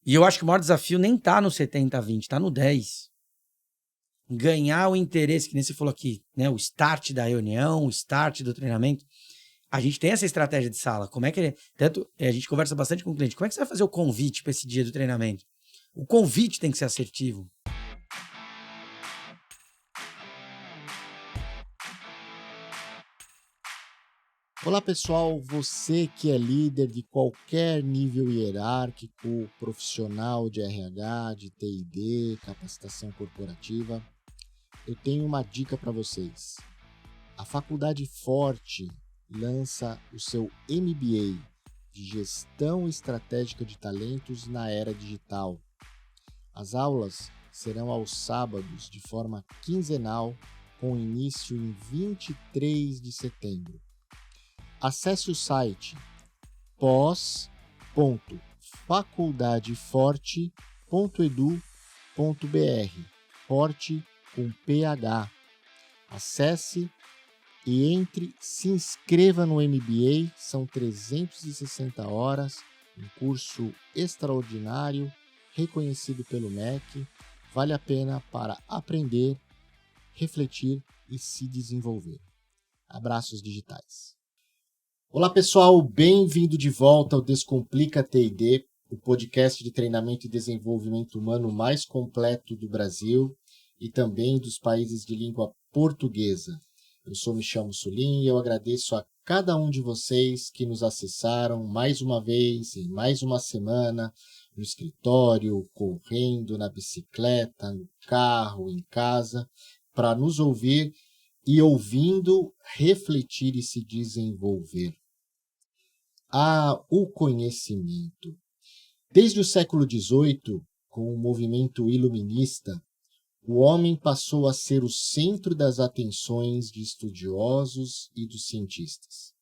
E eu acho que o maior desafio nem tá no 70-20, tá no 10. Ganhar o interesse, que nem você falou aqui, né? O start da reunião, o start do treinamento. A gente tem essa estratégia de sala. Como é que tanto a gente conversa bastante com o cliente. Como é que você vai fazer o convite para esse dia do treinamento? O convite tem que ser assertivo. Olá pessoal, você que é líder de qualquer nível hierárquico, profissional de RH, de TI&D, capacitação corporativa, eu tenho uma dica para vocês. A Faculdade Forte lança o seu MBA de Gestão Estratégica de Talentos na Era Digital. As aulas serão aos sábados de forma quinzenal, com início em 23 de setembro. Acesse o site pos.faculdadeforte.edu.br, Forte com PH. Acesse e se inscreva no MBA, são 360 horas, um curso extraordinário, reconhecido pelo MEC, vale a pena para aprender, refletir e se desenvolver. Abraços digitais. Olá pessoal, bem-vindo de volta ao Descomplica TI&D, o podcast de treinamento e desenvolvimento humano mais completo do Brasil e também dos países de língua portuguesa. Eu sou Michel Mussolini e eu agradeço a cada um de vocês que nos acessaram mais uma vez, em mais uma semana, no escritório, correndo, na bicicleta, no carro, em casa, para nos ouvir e ouvindo, refletir e se desenvolver. O conhecimento. Desde o século XVIII, com o movimento iluminista, o homem passou a ser o centro das atenções de estudiosos e dos cientistas.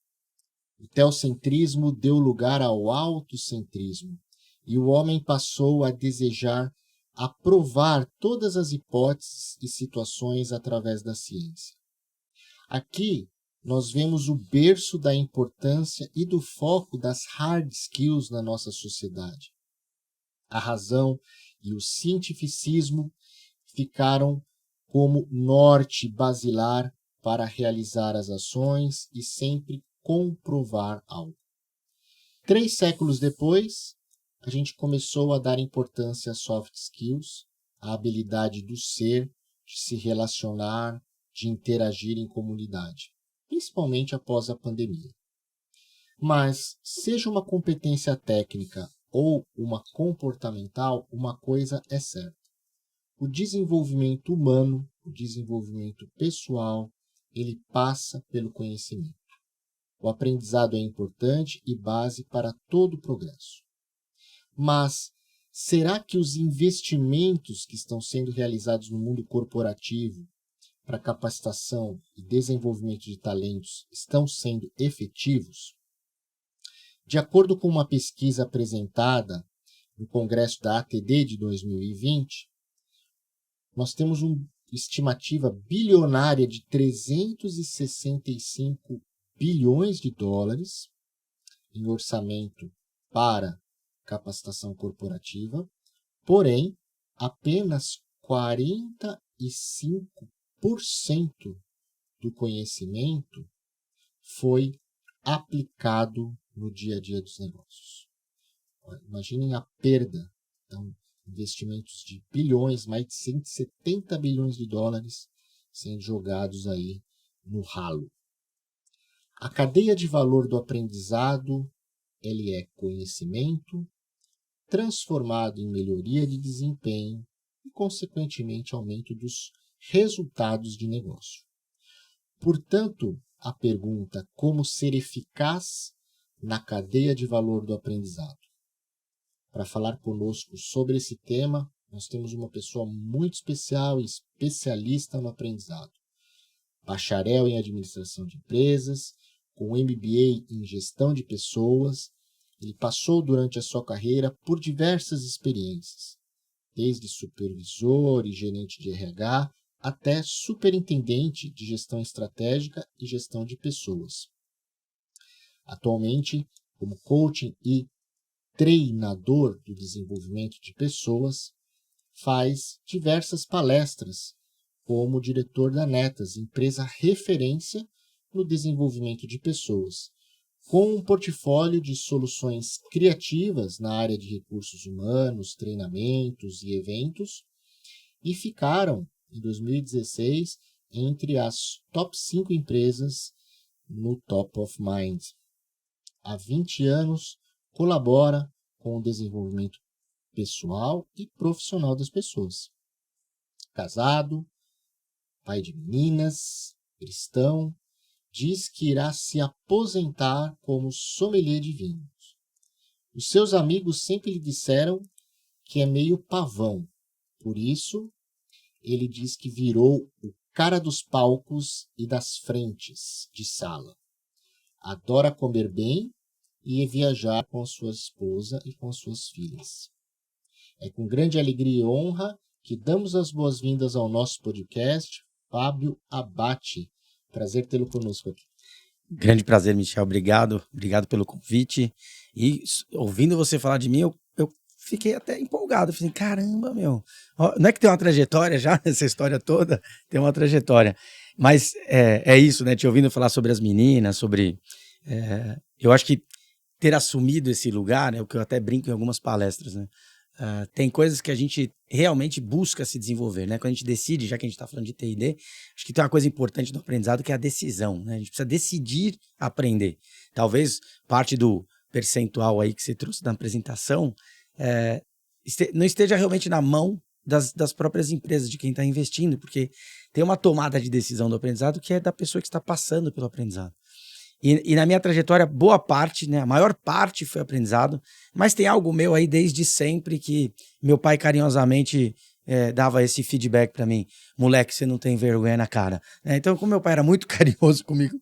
O teocentrismo deu lugar ao autocentrismo, e o homem passou a desejar aprovar todas as hipóteses e situações através da ciência. Aqui, nós vemos o berço da importância e do foco das hard skills na nossa sociedade. A razão e o cientificismo ficaram como norte basilar para realizar as ações e sempre comprovar algo. 3 séculos depois, a gente começou a dar importância às soft skills, à habilidade do ser, de se relacionar, de interagir em comunidade, principalmente após a pandemia. Mas, seja uma competência técnica ou uma comportamental, uma coisa é certa. O desenvolvimento humano, o desenvolvimento pessoal, ele passa pelo conhecimento. O aprendizado é importante e base para todo o progresso. Mas, será que os investimentos que estão sendo realizados no mundo corporativo para capacitação e desenvolvimento de talentos estão sendo efetivos? De acordo com uma pesquisa apresentada no Congresso da ATD de 2020, nós temos uma estimativa bilionária de 365 bilhões de dólares em orçamento para capacitação corporativa, porém, apenas 45% do conhecimento foi aplicado no dia a dia dos negócios. Imaginem a perda. Então, investimentos de bilhões, mais de 170 bilhões de dólares sendo jogados aí no ralo. A cadeia de valor do aprendizado, ele é conhecimento transformado em melhoria de desempenho e, consequentemente, aumento dos resultados de negócio. Portanto, a pergunta como ser eficaz na cadeia de valor do aprendizado. Para falar conosco sobre esse tema, nós temos uma pessoa muito especial e especialista no aprendizado. Bacharel em administração de empresas, com MBA em gestão de pessoas, ele passou durante a sua carreira por diversas experiências, desde supervisor e gerente de RH até superintendente de gestão estratégica e gestão de pessoas. Atualmente, como coaching e treinador do desenvolvimento de pessoas, faz diversas palestras como diretor da Netas, empresa referência no desenvolvimento de pessoas, com um portfólio de soluções criativas na área de recursos humanos, treinamentos e eventos, e ficaram, em 2016, entre as top 5 empresas no Top of Mind. Há 20 anos, colabora com o desenvolvimento pessoal e profissional das pessoas. Casado, pai de meninas, cristão, diz que irá se aposentar como sommelier de vinhos. Os seus amigos sempre lhe disseram que é meio pavão. Por isso, ele diz que virou o cara dos palcos e das frentes de sala. Adora comer bem e viajar com sua esposa e com suas filhas. É com grande alegria e honra que damos as boas-vindas ao nosso podcast, Fábio Abate. Prazer tê-lo conosco aqui. Grande prazer, Michel. Obrigado pelo convite. E ouvindo você falar de mim, eu fiquei até empolgado. Falei, caramba, meu. Não é que tem uma trajetória já nessa história toda? Tem uma trajetória. Mas é isso, né? Te ouvindo falar sobre as meninas, sobre... eu acho que ter assumido esse lugar, né? O que eu até brinco em algumas palestras, né? Tem coisas que a gente realmente busca se desenvolver, né? Quando a gente decide, já que a gente está falando de T&D, acho que tem uma coisa importante do aprendizado que é a decisão, né? A gente precisa decidir aprender. Talvez parte do percentual aí que você trouxe na apresentação não esteja realmente na mão das próprias empresas, de quem está investindo, porque tem uma tomada de decisão do aprendizado que é da pessoa que está passando pelo aprendizado. E na minha trajetória, boa parte, né, a maior parte foi aprendizado, mas tem algo meu aí desde sempre que meu pai carinhosamente dava esse feedback para mim: moleque, você não tem vergonha na cara. Então, como meu pai era muito carinhoso comigo,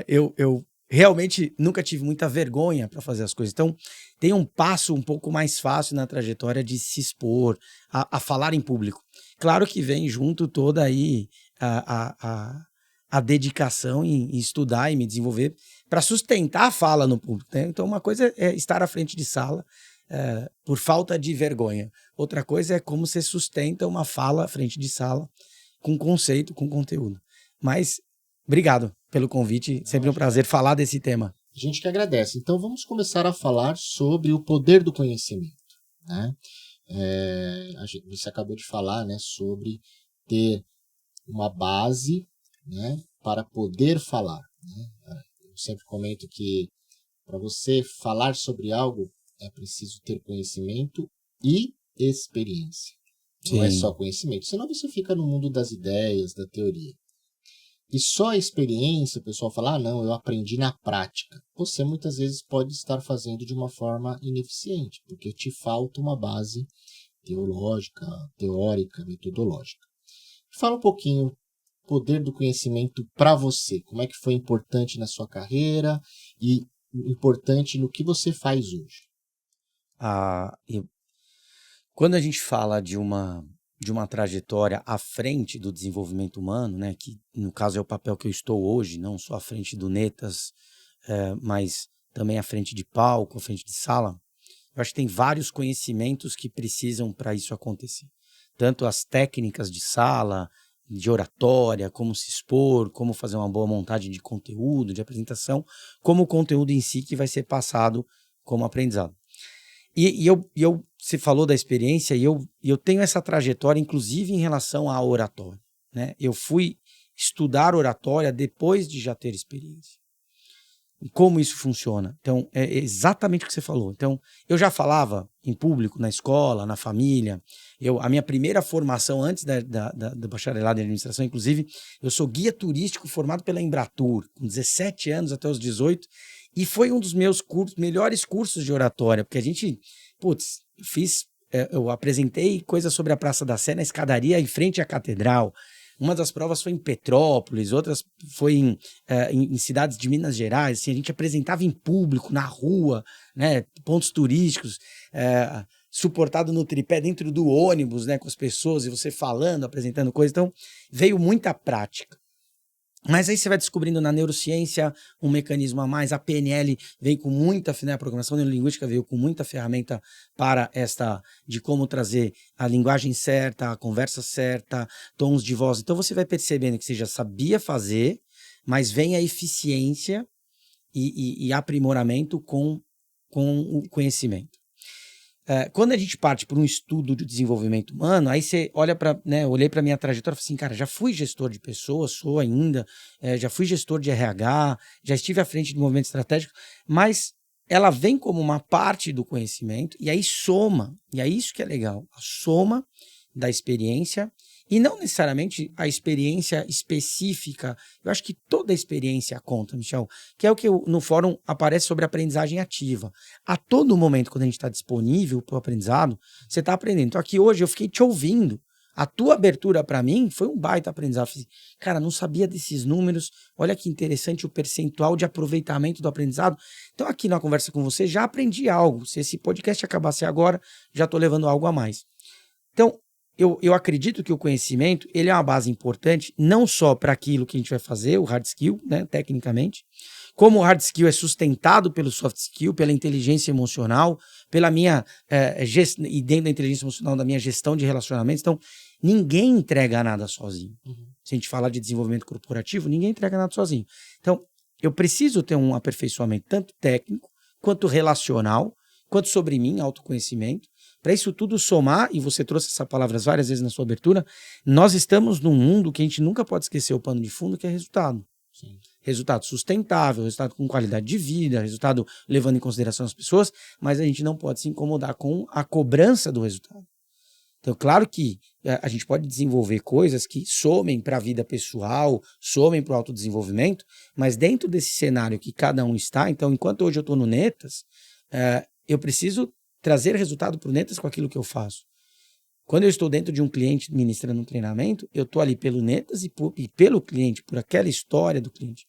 eu realmente nunca tive muita vergonha para fazer as coisas. Então, tem um passo um pouco mais fácil na trajetória de se expor, a falar em público. Claro que vem junto toda aí a dedicação em estudar e me desenvolver para sustentar a fala no público, né? Então, uma coisa é estar à frente de sala por falta de vergonha. Outra coisa é como você sustenta uma fala à frente de sala com conceito, com conteúdo. Mas, obrigado pelo convite. Sempre um prazer falar desse tema. A gente que agradece. Então, vamos começar a falar sobre o poder do conhecimento, né? Você acabou de falar, né, sobre ter uma base, né, para poder falar, né? Eu sempre comento que para você falar sobre algo é preciso ter conhecimento e experiência. Sim. Não é só conhecimento, senão você fica no mundo das ideias, da teoria. E só a experiência, o pessoal fala, não, eu aprendi na prática. Você muitas vezes pode estar fazendo de uma forma ineficiente, porque te falta uma base teológica, teórica, metodológica. Fala um pouquinho poder do conhecimento para você. Como é que foi importante na sua carreira e importante no que você faz hoje? Quando a gente fala de uma trajetória à frente do desenvolvimento humano, né, que no caso é o papel que eu estou hoje, não só à frente do Netas, mas também à frente de palco, à frente de sala, eu acho que tem vários conhecimentos que precisam para isso acontecer. Tanto as técnicas de sala, de oratória, como se expor, como fazer uma boa montagem de conteúdo, de apresentação, como o conteúdo em si que vai ser passado como aprendizado. Você falou da experiência e eu tenho essa trajetória, inclusive em relação à oratória, né? Eu fui estudar oratória depois de já ter experiência. E como isso funciona? Então, é exatamente o que você falou. Então, eu já falava em público, na escola, na família. A minha primeira formação antes do bacharelado em administração, inclusive, eu sou guia turístico formado pela Embratur, com 17 anos até os 18, e foi um dos meus melhores cursos de oratória, porque a gente, eu apresentei coisas sobre a Praça da Sé na escadaria em frente à catedral. Uma das provas foi em Petrópolis, outras foi em cidades de Minas Gerais. Assim, a gente apresentava em público, na rua, né, pontos turísticos, suportado no tripé dentro do ônibus, né, com as pessoas, e você falando, apresentando coisas. Então, veio muita prática. Mas aí você vai descobrindo na neurociência um mecanismo a mais, a PNL veio com muita, né, a programação neurolinguística veio com muita ferramenta para de como trazer a linguagem certa, a conversa certa, tons de voz. Então você vai percebendo que você já sabia fazer, mas vem a eficiência e aprimoramento com o conhecimento. Quando a gente parte para um estudo de desenvolvimento humano, aí você olha para, né, eu olhei para minha trajetória e falei assim, cara, já fui gestor de pessoas, sou ainda, já fui gestor de RH, já estive à frente de movimento estratégico, mas ela vem como uma parte do conhecimento e aí soma, e é isso que é legal, a soma da experiência e não necessariamente a experiência específica. Eu acho que toda experiência conta, Michel, que é o que no fórum aparece sobre aprendizagem ativa. A todo momento, quando a gente está disponível para o aprendizado, você está aprendendo. Então aqui hoje eu fiquei te ouvindo. A tua abertura para mim foi um baita aprendizado. Eu falei, cara, não sabia desses números. Olha que interessante o percentual de aproveitamento do aprendizado. Então aqui na conversa com você já aprendi algo. Se esse podcast acabasse agora, já estou levando algo a mais. Então, eu acredito que o conhecimento ele é uma base importante, não só para aquilo que a gente vai fazer, o hard skill, né, tecnicamente, como o hard skill é sustentado pelo soft skill, pela inteligência emocional, pela minha e dentro da inteligência emocional, da minha gestão de relacionamentos. Então, ninguém entrega nada sozinho. Se a gente falar de desenvolvimento corporativo, ninguém entrega nada sozinho. Então, eu preciso ter um aperfeiçoamento tanto técnico, quanto relacional, quanto sobre mim, autoconhecimento. Para isso tudo somar, e você trouxe essas palavras várias vezes na sua abertura, nós estamos num mundo que a gente nunca pode esquecer o pano de fundo, que é resultado. Sim. Resultado sustentável, resultado com qualidade de vida, resultado levando em consideração as pessoas, mas a gente não pode se incomodar com a cobrança do resultado. Então, claro que a gente pode desenvolver coisas que somem para a vida pessoal, somem para o autodesenvolvimento, mas dentro desse cenário que cada um está, então, enquanto hoje eu estou no Netas, eu preciso trazer resultado para o Netas com aquilo que eu faço. Quando eu estou dentro de um cliente ministrando um treinamento, eu estou ali pelo Netas e pelo cliente, por aquela história do cliente.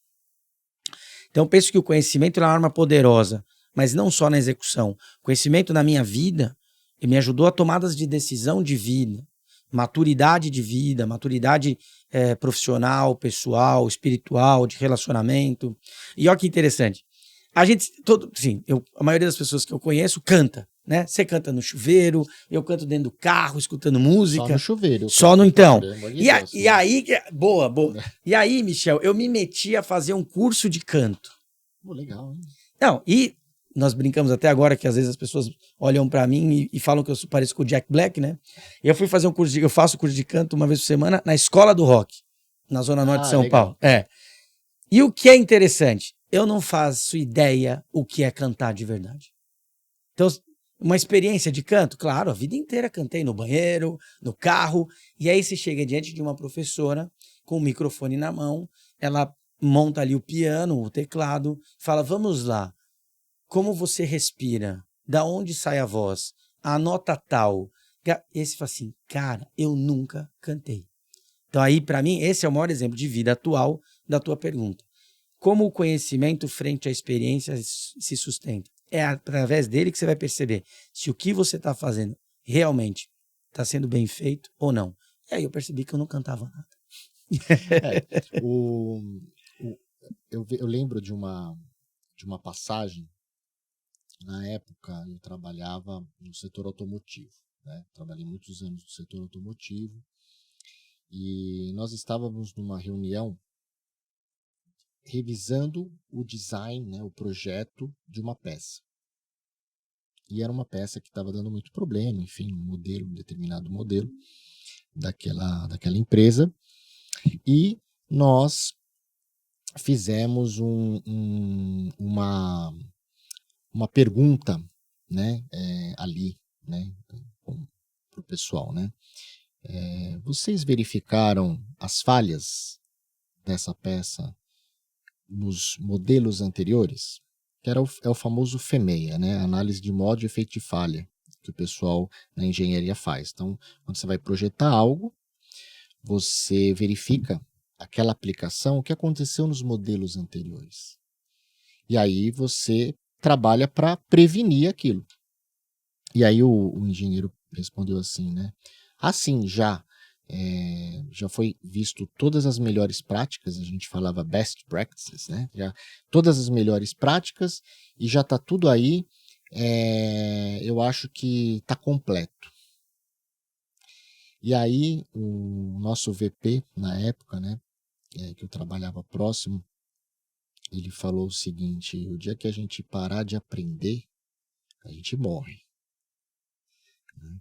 Então, eu penso que o conhecimento é uma arma poderosa, mas não só na execução. O conhecimento na minha vida me ajudou a tomadas de decisão de vida, maturidade de vida, maturidade profissional, pessoal, espiritual, de relacionamento. E olha que interessante. A gente, a maioria das pessoas que eu conheço canta, né? Você canta no chuveiro, eu canto dentro do carro, escutando música. Só no chuveiro. Só no então. E aí, boa. E aí, Michel, eu me meti a fazer um curso de canto. Legal, hein? Não, e nós brincamos até agora que às vezes as pessoas olham pra mim e falam que eu pareço com o Jack Black, né? Eu fui fazer eu faço curso de canto uma vez por semana na Escola do Rock, na Zona Norte de São Paulo. E o que é interessante? Eu não faço ideia o que é cantar de verdade. Então, uma experiência de canto, claro, a vida inteira cantei no banheiro, no carro, e aí você chega diante de uma professora com o microfone na mão, ela monta ali o piano, o teclado, fala, vamos lá, como você respira? Da onde sai a voz? A nota tal. E aí você fala assim, cara, eu nunca cantei. Então aí, para mim, esse é o maior exemplo de vida atual da tua pergunta. Como o conhecimento frente à experiência se sustenta. É através dele que você vai perceber se o que você está fazendo realmente está sendo bem feito ou não. E aí eu percebi que eu não cantava nada. Eu lembro de uma passagem. Na época, eu trabalhava no setor automotivo, né? Trabalhei muitos anos no setor automotivo e nós estávamos numa reunião revisando o design, né, o projeto de uma peça. E era uma peça que estava dando muito problema, enfim, um determinado modelo daquela empresa. E nós fizemos uma pergunta, né, ali, né, para o pessoal, né? Vocês verificaram as falhas dessa peça nos modelos anteriores? Que é o famoso FEMEA, né? Análise de modo e efeito de falha, que o pessoal na engenharia faz. Então, quando você vai projetar algo, você verifica aquela aplicação, o que aconteceu nos modelos anteriores. E aí você trabalha para prevenir aquilo. E aí o engenheiro respondeu assim, né? Assim, já já foi visto todas as melhores práticas, a gente falava best practices, né? Já, todas as melhores práticas e já está tudo aí, eu acho que está completo. E aí o nosso VP, na época, né, que eu trabalhava próximo, ele falou o seguinte: o dia que a gente parar de aprender, a gente morre. Né?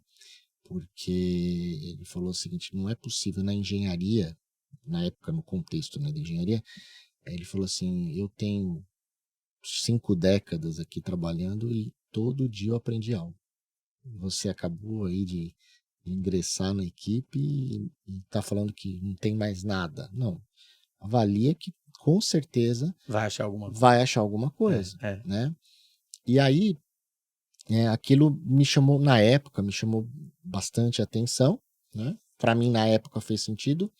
Porque ele falou o seguinte: não é possível na engenharia, na época, no contexto, né, da engenharia, ele falou assim: eu tenho 5 décadas aqui trabalhando e todo dia eu aprendi algo. Você acabou aí de ingressar na equipe e está falando que não tem mais nada. Não. Avalia que com certeza vai achar alguma coisa. Né? E aí, aquilo me chamou, na época, me chamou bastante atenção. Né? Para mim, na época, fez sentido.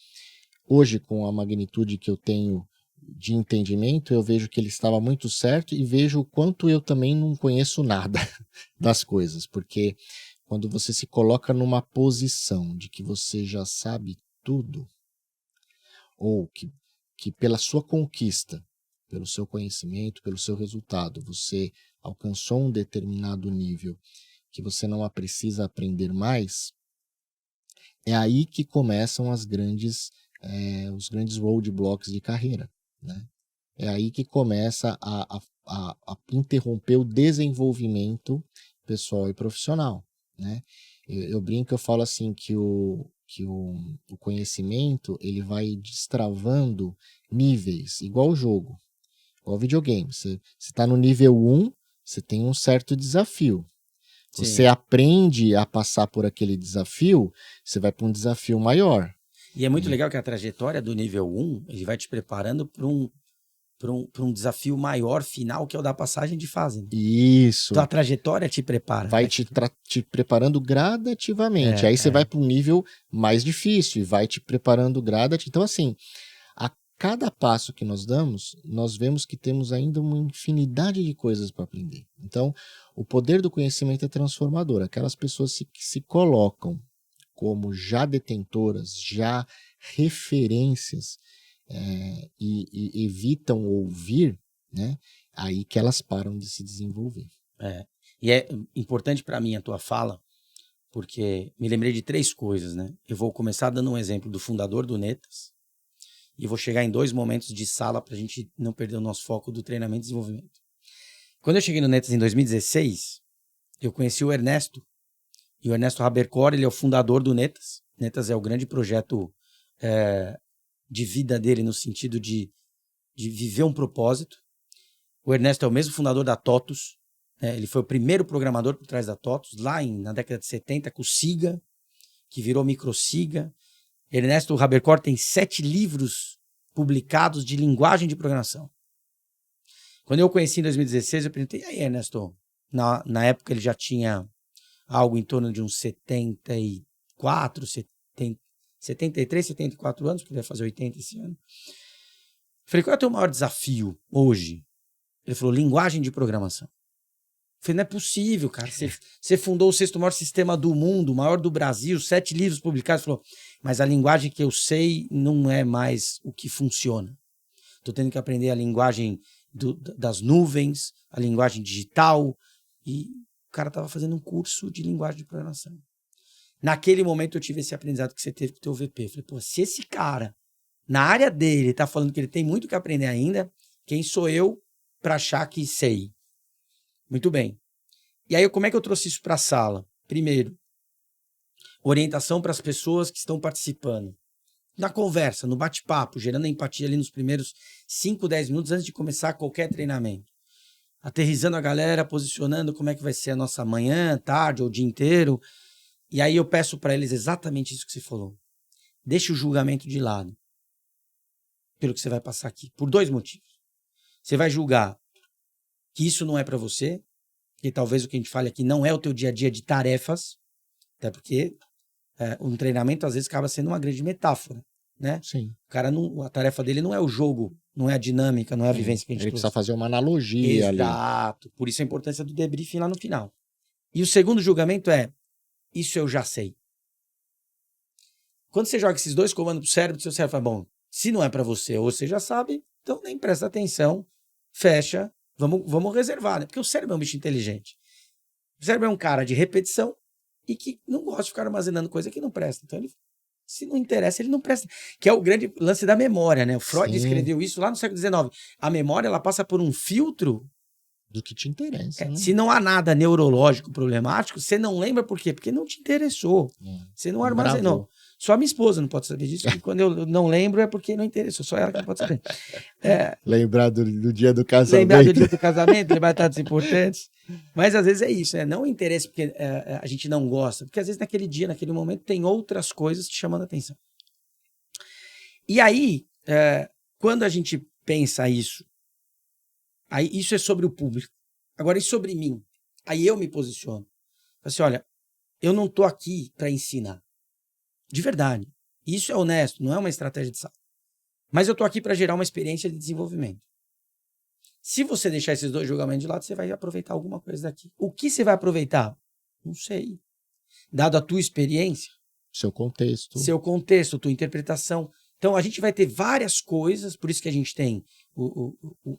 Hoje, com a magnitude que eu tenho de entendimento, eu vejo que ele estava muito certo e vejo o quanto eu também não conheço nada das coisas, porque quando você se coloca numa posição de que você já sabe tudo, ou que pela sua conquista, pelo seu conhecimento, pelo seu resultado, você alcançou um determinado nível que você não precisa aprender mais, é aí que começam os grandes roadblocks de carreira. Né? É aí que começa a interromper o desenvolvimento pessoal e profissional. Né? Eu brinco, eu falo assim que o conhecimento ele vai destravando níveis, igual o jogo, igual o videogame. Você está no nível 1, você tem um certo desafio. Sim. Você aprende a passar por aquele desafio, você vai para um desafio maior. E é muito legal que a trajetória do nível 1, ele vai te preparando para um desafio maior final, que é o da passagem de fase. Né? Isso. Então a trajetória te prepara. Vai te preparando gradativamente. Aí você vai para um nível mais difícil e vai te preparando gradativamente. Então, assim, a cada passo que nós damos, nós vemos que temos ainda uma infinidade de coisas para aprender. Então, o poder do conhecimento é transformador. Aquelas pessoas que se colocam como já detentoras, já referências, e evitam ouvir, né? Aí que elas param de se desenvolver. E é importante para mim a tua fala, porque me lembrei de 3 coisas, né? Eu vou começar dando um exemplo do fundador do Netas e vou chegar em 2 momentos de sala para a gente não perder o nosso foco do treinamento e desenvolvimento. Quando eu cheguei no Netas em 2016, eu conheci o Ernesto, e o Ernesto Habercor, ele é o fundador do Netas. Netas é o grande projeto de vida dele no sentido de viver um propósito. O Ernesto é o mesmo fundador da TOTUS. Ele foi o primeiro programador por trás da TOTUS, lá na década de 70, com o SIGA, que virou MicroSIGA. Ernesto Habercor tem 7 livros publicados de linguagem de programação. Quando eu o conheci em 2016, eu perguntei: e aí, Ernesto? Na época ele já tinha algo em torno de uns 73, 74 anos, porque ele vai fazer 80 esse ano. Eu falei: qual é o teu maior desafio hoje? Ele falou: linguagem de programação. Eu falei: não é possível, cara. Você fundou o 6º maior sistema do mundo, o maior do Brasil, 7 livros publicados. Ele falou: mas a linguagem que eu sei não é mais o que funciona. Estou tendo que aprender a linguagem das nuvens, a linguagem digital. E o cara estava fazendo um curso de linguagem de programação. Naquele momento eu tive esse aprendizado que você teve com o teu VP. Eu falei: pô, se esse cara, na área dele, está falando que ele tem muito que aprender ainda, quem sou eu para achar que sei? Muito bem. E aí, como é que eu trouxe isso para a sala? Primeiro, orientação para as pessoas que estão participando. Na conversa, no bate-papo, gerando empatia ali nos primeiros 5, 10 minutos antes de começar qualquer treinamento. Aterrissando a galera, posicionando como é que vai ser a nossa manhã, tarde ou dia inteiro. E aí eu peço para eles exatamente isso que você falou. Deixe o julgamento de lado. Pelo que você vai passar aqui. Por 2 motivos. Você vai julgar que isso não é para você, que talvez o que a gente fale aqui não é o teu dia a dia de tarefas, até porque um treinamento às vezes acaba sendo uma grande metáfora, né? Sim. O cara a tarefa dele não é o jogo, não é a dinâmica, não é a vivência que a gente Ele trouxe. precisa fazer uma analogia ali. Exato. Por isso a importância do debriefing lá no final. E o segundo julgamento é: isso eu já sei. Quando você joga esses dois comandos pro cérebro, seu cérebro fala, bom, se não é para você, ou você já sabe, então nem presta atenção, fecha, vamos reservar, né? Porque o cérebro é um bicho inteligente. O cérebro é um cara de repetição e que não gosta de ficar armazenando coisa que não presta. Então, se não interessa, ele não presta. Que é o grande lance da memória, né? O Freud escreveu isso lá no século XIX. A memória, ela passa por um filtro do que te interessa. Né? Se não há nada neurológico problemático, você não lembra por quê? Porque não te interessou. Você não armazenou. Bravo. Só a minha esposa não pode saber disso, porque quando eu não lembro é porque não interessou. Só ela que não pode saber. Lembrar do dia do casamento. Lembrar do dia do casamento, lembrar de datas importantes. Mas às vezes é isso, né? Não interesse porque a gente não gosta. Porque às vezes naquele dia, naquele momento, tem outras coisas te chamando a atenção. E aí, quando a gente pensa isso, aí isso é sobre o público. Agora, e sobre mim? Aí eu me posiciono. Assim, olha, eu não tô aqui para ensinar. De verdade. Isso é honesto, não é uma estratégia de sala. Mas eu tô aqui para gerar uma experiência de desenvolvimento. Se você deixar esses dois julgamentos de lado, você vai aproveitar alguma coisa daqui. O que você vai aproveitar? Não sei. Dado a tua experiência. Seu contexto, tua interpretação. Então, a gente vai ter várias coisas, por isso que a gente tem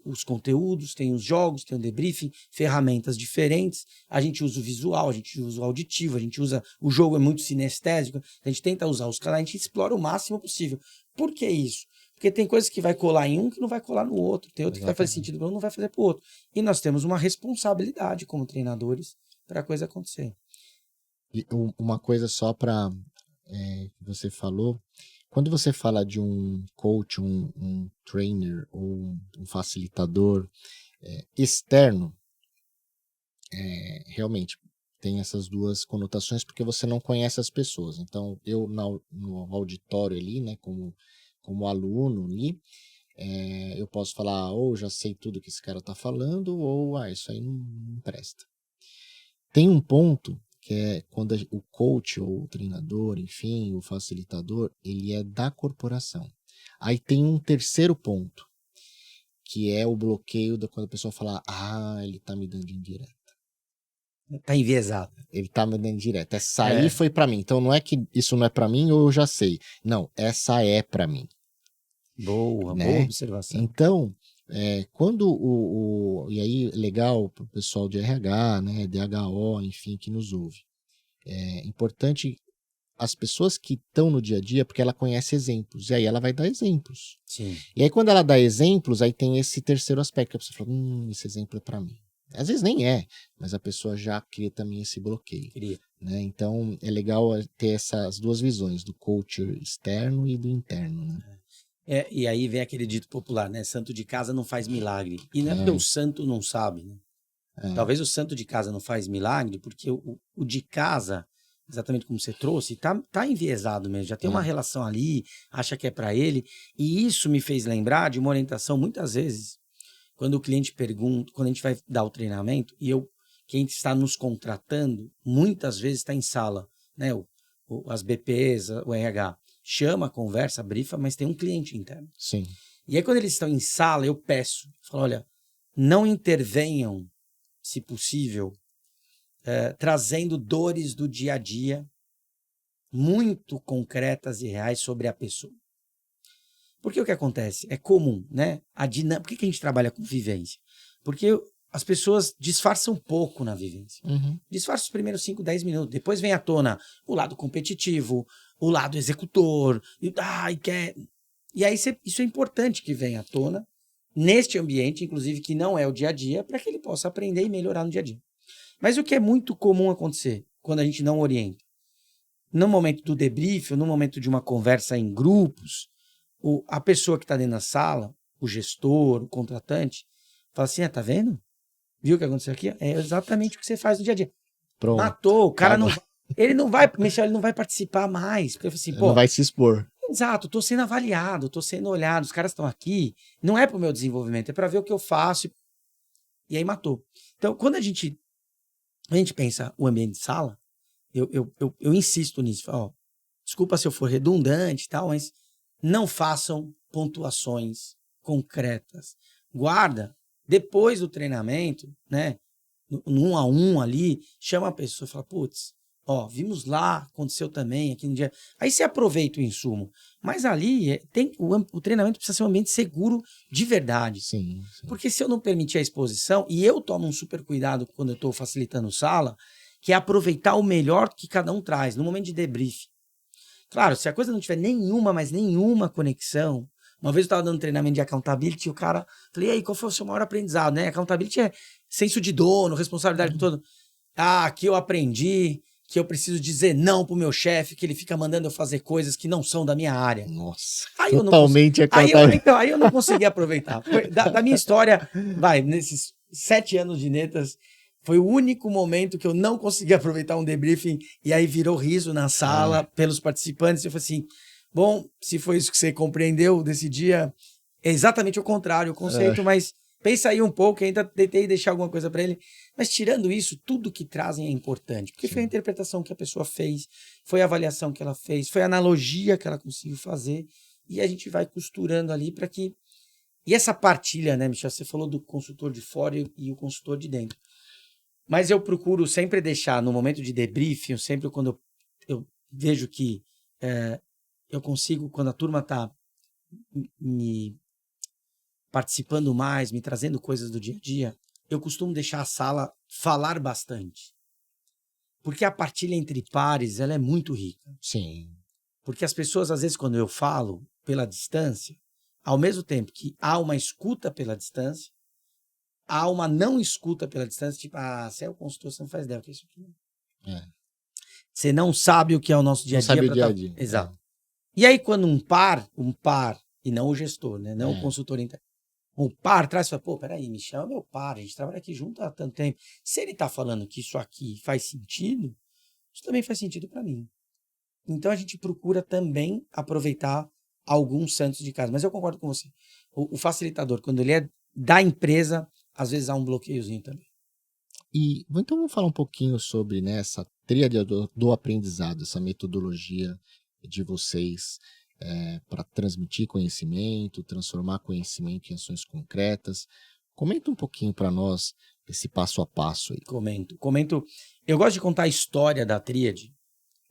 os conteúdos, tem os jogos, tem o debriefing, ferramentas diferentes. A gente usa o visual, a gente usa o auditivo, a gente usa... O jogo é muito sinestésico, a gente tenta usar os canais, a gente explora o máximo possível. Por que isso? Porque tem coisas que vai colar em um que não vai colar no outro, tem outro que vai fazer sentido para um, não vai fazer para o outro. E nós temos uma responsabilidade como treinadores para a coisa acontecer. E uma coisa só para que você falou, quando você fala de um coach, um trainer ou um facilitador externo, realmente tem essas duas conotações porque você não conhece as pessoas. Então, eu no auditório ali, né, como aluno ali, eu posso falar, ou já sei tudo que esse cara está falando, ou isso aí não presta. Tem um ponto que é quando o coach ou o treinador, enfim, o facilitador, ele é da corporação. Aí tem um terceiro ponto, que é o bloqueio quando a pessoa fala, ele tá me dando indireta. Tá enviesado. Ele tá me dando indireta. Essa aí foi pra mim. Então não é que isso não é pra mim ou eu já sei. Não, essa é pra mim. Boa, né? Boa observação. Então, quando e aí legal para o pessoal de RH, né, DHO, enfim, que nos ouve. É importante as pessoas que estão no dia a dia, porque ela conhece exemplos, e aí ela vai dar exemplos. Sim. E aí quando ela dá exemplos, aí tem esse terceiro aspecto, que a pessoa fala, esse exemplo é para mim. Às vezes nem é, mas a pessoa já cria também esse bloqueio. Né? Então é legal ter essas duas visões, do coach externo e do interno. Né? E aí vem aquele dito popular, né? Santo de casa não faz milagre. E não é porque o santo não sabe, né? Talvez o santo de casa não faz milagre, porque o de casa, exatamente como você trouxe, tá enviesado mesmo. Já tem uma relação ali, acha que é para ele. E isso me fez lembrar de uma orientação, muitas vezes, quando o cliente pergunta, quando a gente vai dar o treinamento, e quem está nos contratando, muitas vezes está em sala, né? As BPs, o RH. Chama, conversa, brifa, mas tem um cliente interno. Sim. E aí, quando eles estão em sala, eu falo, olha, não intervenham, se possível, trazendo dores do dia a dia muito concretas e reais sobre a pessoa. Porque o que acontece? É comum, né? Por que a gente trabalha com vivência? Porque as pessoas disfarçam pouco na vivência. Disfarçam os primeiros 5, 10 minutos. Depois vem à tona o lado competitivo, o lado executor. E aí isso é importante que venha à tona neste ambiente, inclusive que não é o dia a dia, para que ele possa aprender e melhorar no dia a dia. Mas o que é muito comum acontecer quando a gente não orienta? No momento do debrief, ou no momento de uma conversa em grupos, a pessoa que está dentro da sala, o gestor, o contratante, fala assim, tá vendo? Viu o que aconteceu aqui? É exatamente o que você faz no dia a dia. Pronto. Matou, o cara ele não vai, Michel, ele não vai participar mais. Porque assim, não vai se expor. Exato, estou sendo avaliado, estou sendo olhado, os caras estão aqui, não é para o meu desenvolvimento, é para ver o que eu faço. E aí matou. Então, quando a gente pensa o ambiente de sala, eu insisto nisso. Desculpa se eu for redundante e tal, mas não façam pontuações concretas. Guarda, depois do treinamento, né, no 1 a 1 ali, chama a pessoa e fala, putz, Ó, vimos lá, aconteceu também, aqui no dia. Aí você aproveita o insumo. Mas ali, o treinamento precisa ser um ambiente seguro de verdade. Sim. Porque se eu não permitir a exposição, e eu tomo um super cuidado quando eu estou facilitando sala, que é aproveitar o melhor que cada um traz, no momento de debrief. Claro, se a coisa não tiver nenhuma conexão. Uma vez eu estava dando treinamento de accountability, o cara, falei, e aí, qual foi o seu maior aprendizado, né? Accountability é senso de dono, responsabilidade com todo. Aqui eu aprendi que eu preciso dizer não pro meu chefe, que ele fica mandando eu fazer coisas que não são da minha área. Nossa, aí totalmente aí eu não consegui aproveitar. Da minha história, nesses 7 anos de Netas, foi o único momento que eu não consegui aproveitar um debriefing, e aí virou riso na sala pelos participantes. Eu falei assim, bom, se foi isso que você compreendeu desse dia, é exatamente o contrário, o conceito, mas pensa aí um pouco, ainda tentei deixar alguma coisa para ele. Mas tirando isso, tudo que trazem é importante, porque foi a interpretação que a pessoa fez, foi a avaliação que ela fez, foi a analogia que ela conseguiu fazer, e a gente vai costurando ali para que... E essa partilha, né, Michel, você falou do consultor de fora e o consultor de dentro. Mas eu procuro sempre deixar, no momento de debriefing, sempre quando eu vejo que eu consigo, quando a turma está me participando mais, me trazendo coisas do dia a dia, eu costumo deixar a sala falar bastante. Porque a partilha entre pares, ela é muito rica. Sim. Porque as pessoas, às vezes, quando eu falo pela distância, ao mesmo tempo que há uma escuta pela distância, há uma não escuta pela distância, tipo, você é o consultor, você não faz ideia o que é isso aqui. Você não sabe o que é o nosso dia a dia. Não sabe o dia a dia. Exato. E aí, quando um par, e não o gestor, né? Não o consultor interno, um par traz e fala, pô, peraí, Michel é meu par, a gente trabalha aqui junto há tanto tempo. Se ele tá falando que isso aqui faz sentido, isso também faz sentido para mim. Então a gente procura também aproveitar alguns santos de casa. Mas eu concordo com você. O facilitador, quando ele é da empresa, às vezes há um bloqueiozinho também. E então vamos falar um pouquinho sobre, né, essa tríade do aprendizado, essa metodologia de vocês para transmitir conhecimento, transformar conhecimento em ações concretas. Comenta um pouquinho para nós esse passo a passo aí. Comento. Eu gosto de contar a história da tríade,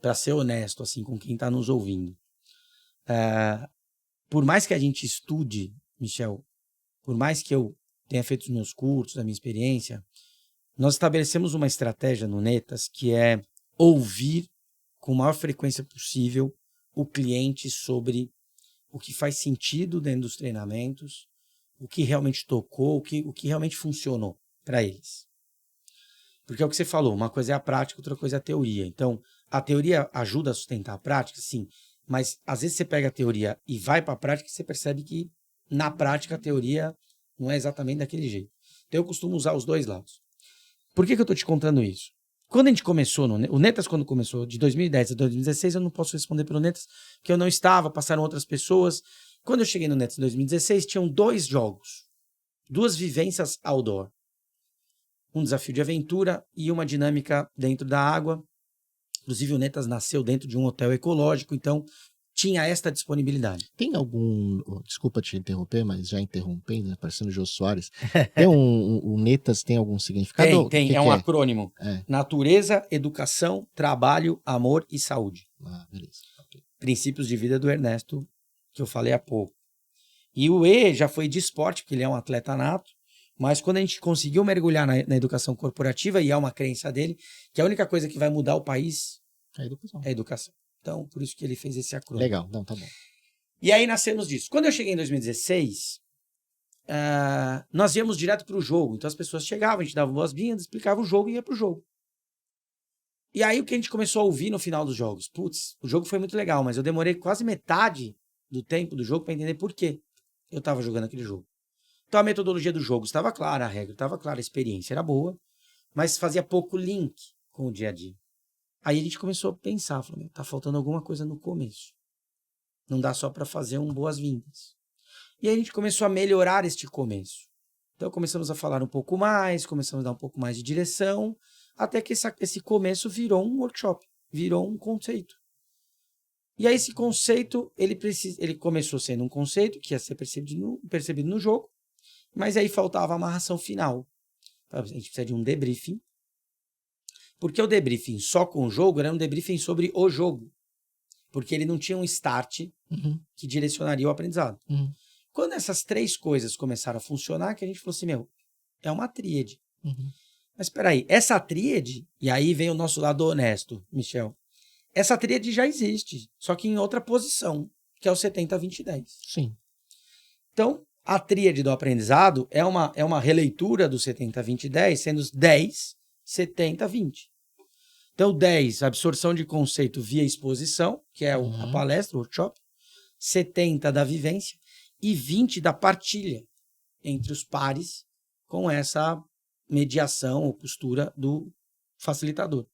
para ser honesto assim com quem está nos ouvindo. Por mais que a gente estude, Michel, por mais que eu tenha feito os meus cursos, a minha experiência, nós estabelecemos uma estratégia no Netas que é ouvir com a maior frequência possível o cliente sobre o que faz sentido dentro dos treinamentos, o que realmente tocou, o que realmente funcionou para eles. Porque é o que você falou, uma coisa é a prática, outra coisa é a teoria. Então, a teoria ajuda a sustentar a prática, sim, mas às vezes você pega a teoria e vai para a prática e você percebe que na prática a teoria não é exatamente daquele jeito. Então eu costumo usar os dois lados. Por que eu estou te contando isso? Quando a gente começou, o Netas quando começou, de 2010 a 2016, eu não posso responder pelo Netas, que eu não estava, passaram outras pessoas. Quando eu cheguei no Netas em 2016, tinham 2 jogos, 2 vivências outdoor. Um desafio de aventura e uma dinâmica dentro da água. Inclusive o Netas nasceu dentro de um hotel ecológico, então tinha esta disponibilidade. Tem algum, desculpa te interromper, mas já interrompendo, né, parecendo o Jô Soares, tem o Netas tem algum significado? Tem, é um acrônimo. Natureza, educação, trabalho, amor e saúde. Beleza. Okay. Princípios de vida do Ernesto, que eu falei há pouco. E o E já foi de esporte, porque ele é um atleta nato, mas quando a gente conseguiu mergulhar na educação corporativa, e é uma crença dele, que a única coisa que vai mudar o país é a educação. Então, por isso que ele fez esse acrônimo. Legal, não, tá bom. E aí nascemos disso. Quando eu cheguei em 2016, nós íamos direto para o jogo. Então as pessoas chegavam, a gente dava boas-vindas, explicava o jogo e ia para o jogo. E aí o que a gente começou a ouvir no final dos jogos? Putz, o jogo foi muito legal, mas eu demorei quase metade do tempo do jogo para entender por que eu estava jogando aquele jogo. Então a metodologia do jogo estava clara, a regra estava clara, a experiência era boa, mas fazia pouco link com o dia a dia. Aí a gente começou a pensar, falou, tá faltando alguma coisa no começo. Não dá só para fazer um boas-vindas. E aí a gente começou a melhorar este começo. Então começamos a falar um pouco mais, começamos a dar um pouco mais de direção, até que esse começo virou um workshop, virou um conceito. E aí esse conceito, ele começou sendo um conceito que ia ser percebido no jogo, mas aí faltava a amarração final. A gente precisa de um debriefing. Porque o debriefing só com o jogo era um debriefing sobre o jogo. Porque ele não tinha um start que direcionaria o aprendizado. Quando essas 3 coisas começaram a funcionar, que a gente falou assim, é uma tríade. Mas espera aí, essa tríade, e aí vem o nosso lado honesto, Michel, essa tríade já existe, só que em outra posição, que é o 70-20-10. Sim. Então, a tríade do aprendizado é uma releitura do 70-20-10, sendo os 10, 70, 20. Então, 10, absorção de conceito via exposição, que é a palestra, o workshop. 70 da vivência e 20 da partilha entre os pares com essa mediação ou postura do facilitador.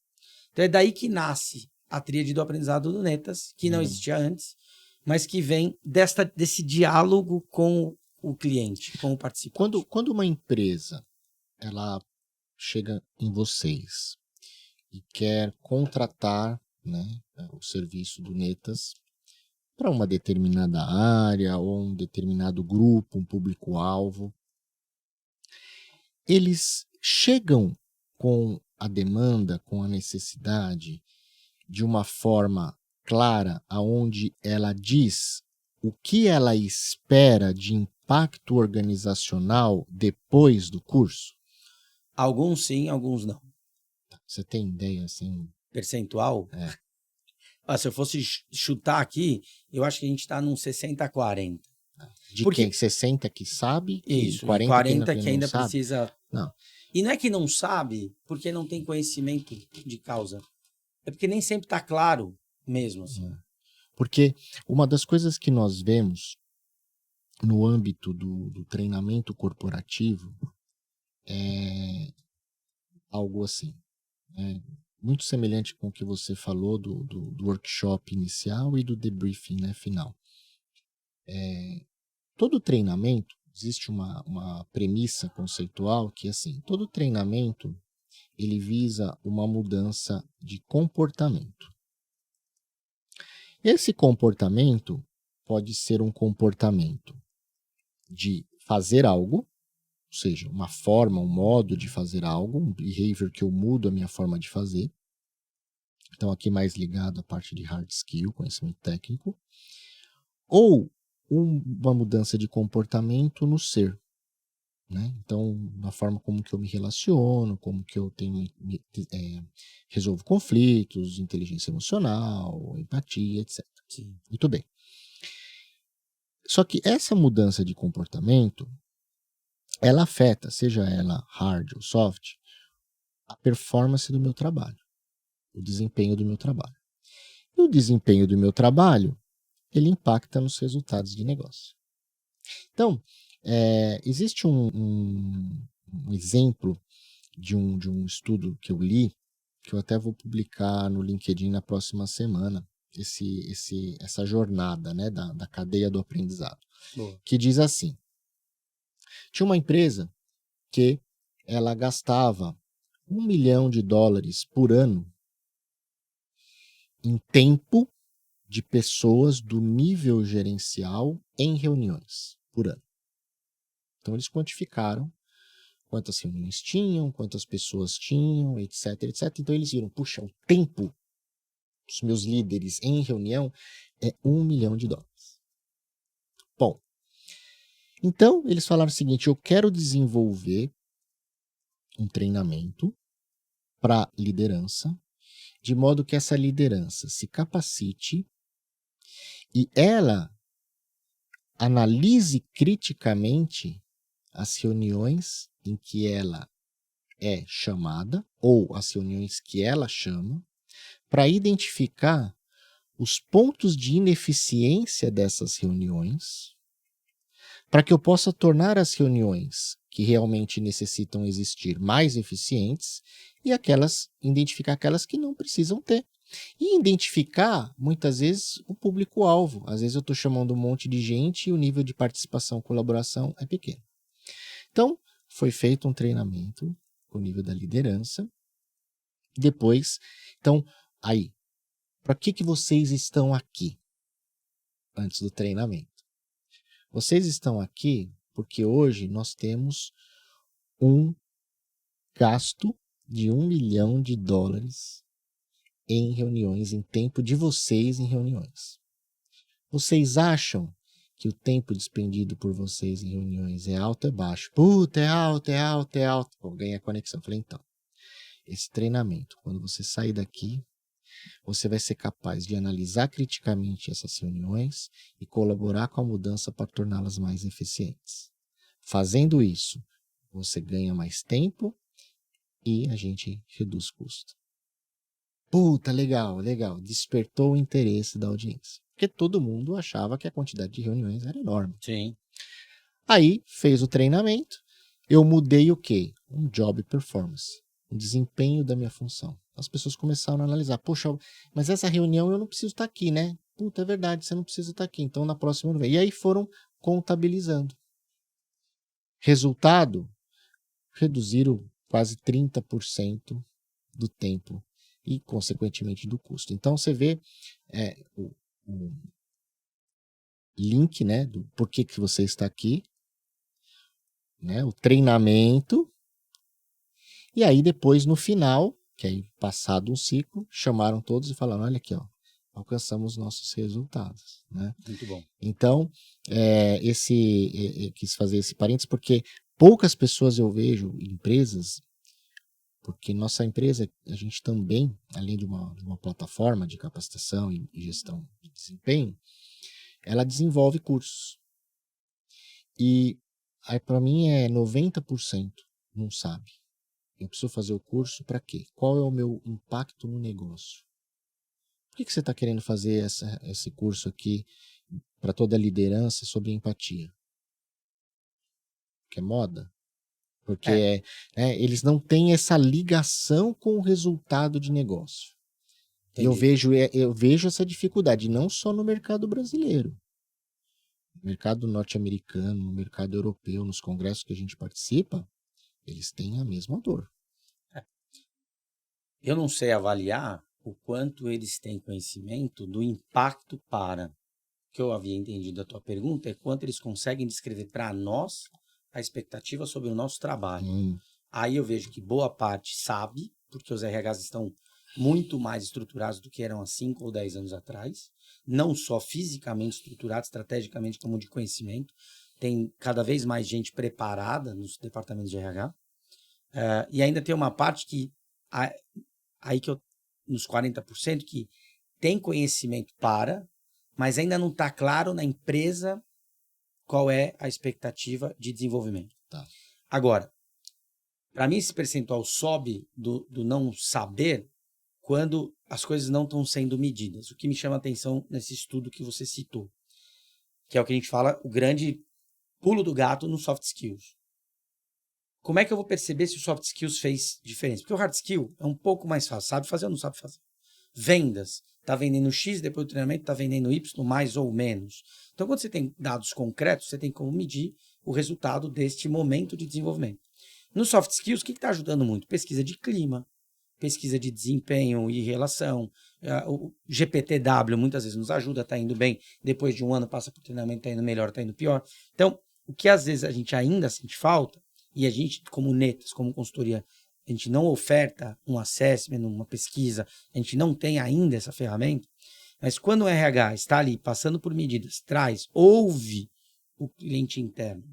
Então, é daí que nasce a tríade do aprendizado do Netas, que não existia antes, mas que vem desse diálogo com o cliente, com o participante. Quando uma empresa ela chega em vocês e quer contratar, né, o serviço do Netas para uma determinada área ou um determinado grupo, um público-alvo, eles chegam com a demanda, com a necessidade de uma forma clara, aonde ela diz o que ela espera de impacto organizacional depois do curso? Alguns sim, alguns não. Você tem ideia, assim? Percentual? Se eu fosse chutar aqui, eu acho que a gente está num 60-40. De quem? 60 que sabe? Isso, 40 que ainda não sabe? precisa... Não. E não é que não sabe porque não tem conhecimento de causa. É porque nem sempre está claro mesmo. Assim. Porque uma das coisas que nós vemos no âmbito do treinamento corporativo é algo assim, muito semelhante com o que você falou do workshop inicial e do debriefing, né, final. Todo treinamento, existe uma premissa conceitual que, assim, todo treinamento ele visa uma mudança de comportamento. Esse comportamento pode ser um comportamento de fazer algo, ou seja, uma forma, um modo de fazer algo, um behavior que eu mudo a minha forma de fazer. Então, aqui mais ligado à parte de hard skill, conhecimento técnico. Ou uma mudança de comportamento no ser. Né? Então, na forma como que eu me relaciono, como que eu resolvo conflitos, inteligência emocional, empatia, etc. Sim. Muito bem. Só que essa mudança de comportamento, ela afeta, seja ela hard ou soft, a performance do meu trabalho, o desempenho do meu trabalho. E o desempenho do meu trabalho, ele impacta nos resultados de negócio. Então, existe um exemplo de um estudo que eu li, que eu até vou publicar no LinkedIn na próxima semana, essa jornada, né, da cadeia do aprendizado. Boa. Que diz assim, tinha uma empresa que ela gastava $1 milhão por ano em tempo de pessoas do nível gerencial em reuniões por ano. Então eles quantificaram quantas reuniões tinham, quantas pessoas tinham, etc, etc. Então eles viram, puxa, o tempo dos meus líderes em reunião é $1 milhão. Bom, então eles falaram o seguinte, eu quero desenvolver um treinamento para liderança, de modo que essa liderança se capacite e ela analise criticamente as reuniões em que ela é chamada ou as reuniões que ela chama, para identificar os pontos de ineficiência dessas reuniões, para que eu possa tornar as reuniões que realmente necessitam existir mais eficientes e identificar aquelas que não precisam ter. E identificar, muitas vezes, o público-alvo. Às vezes eu estou chamando um monte de gente e o nível de participação, colaboração é pequeno. Então, foi feito um treinamento com o nível da liderança. Depois, então, aí, para que vocês estão aqui antes do treinamento? Vocês estão aqui porque hoje nós temos um gasto de $1 milhão em reuniões, em tempo de vocês em reuniões. Vocês acham que o tempo despendido por vocês em reuniões é alto ou é baixo? Puta, é alto, é alto, é alto. Pô, ganha conexão. Falei, então, esse treinamento, quando você sair daqui, você vai ser capaz de analisar criticamente essas reuniões e colaborar com a mudança para torná-las mais eficientes. Fazendo isso, você ganha mais tempo e a gente reduz custo. Puta, legal, legal. Despertou o interesse da audiência. Porque todo mundo achava que a quantidade de reuniões era enorme. Sim. Aí, fez o treinamento, eu mudei o quê? Um job performance, um desempenho da minha função. As pessoas começaram a analisar, poxa, mas essa reunião eu não preciso estar aqui, né? Puta, é verdade, você não precisa estar aqui, então na próxima eu não venho. E aí foram contabilizando. Resultado, reduziram quase 30% do tempo e, consequentemente, do custo. Então, você vê o link, né, do porquê que você está aqui, né, o treinamento, e aí depois, no final, que aí, passado um ciclo, chamaram todos e falaram, olha aqui, ó, alcançamos nossos resultados, né? Muito bom. Então, quis fazer esse parênteses porque poucas pessoas eu vejo, empresas, porque nossa empresa, a gente também, além de uma plataforma de capacitação e gestão de desempenho, ela desenvolve cursos. E aí para mim 90% não sabe. Eu preciso fazer o curso para quê? Qual é o meu impacto no negócio? Por que você está querendo fazer esse curso aqui para toda a liderança sobre empatia? Porque é moda? Porque eles não têm essa ligação com o resultado de negócio. E eu vejo essa dificuldade, não só no mercado brasileiro. No mercado norte-americano, no mercado europeu, nos congressos que a gente participa, eles têm a mesma dor. Eu não sei avaliar o quanto eles têm conhecimento do impacto para... O que eu havia entendido da tua pergunta é quanto eles conseguem descrever para nós a expectativa sobre o nosso trabalho. Aí eu vejo que boa parte sabe, porque os RHs estão muito mais estruturados do que eram há 5 ou 10 anos atrás, não só fisicamente estruturados, estrategicamente, como de conhecimento. Tem cada vez mais gente preparada nos departamentos de RH. E ainda tem uma parte que, aí que eu, nos 40%, que tem conhecimento mas ainda não está claro na empresa qual é a expectativa de desenvolvimento. Tá. Agora, para mim esse percentual sobe do não saber quando as coisas não estão sendo medidas. O que me chama a atenção nesse estudo que você citou, que é o que a gente fala, o grande pulo do gato no soft skills. Como é que eu vou perceber se o soft skills fez diferença? Porque o hard skill é um pouco mais fácil. Sabe fazer ou não sabe fazer? Vendas. Está vendendo X, depois do treinamento está vendendo Y, mais ou menos. Então, quando você tem dados concretos, você tem como medir o resultado deste momento de desenvolvimento. No soft skills, o que está ajudando muito? Pesquisa de clima, pesquisa de desempenho e relação. O GPTW muitas vezes nos ajuda, está indo bem. Depois de um ano passa por treinamento, está indo melhor, está indo pior. Então, o que às vezes a gente ainda sente falta, e a gente, como Netas, como consultoria, a gente não oferta um assessment, uma pesquisa, a gente não tem ainda essa ferramenta, mas quando o RH está ali passando por medidas, ouve o cliente interno,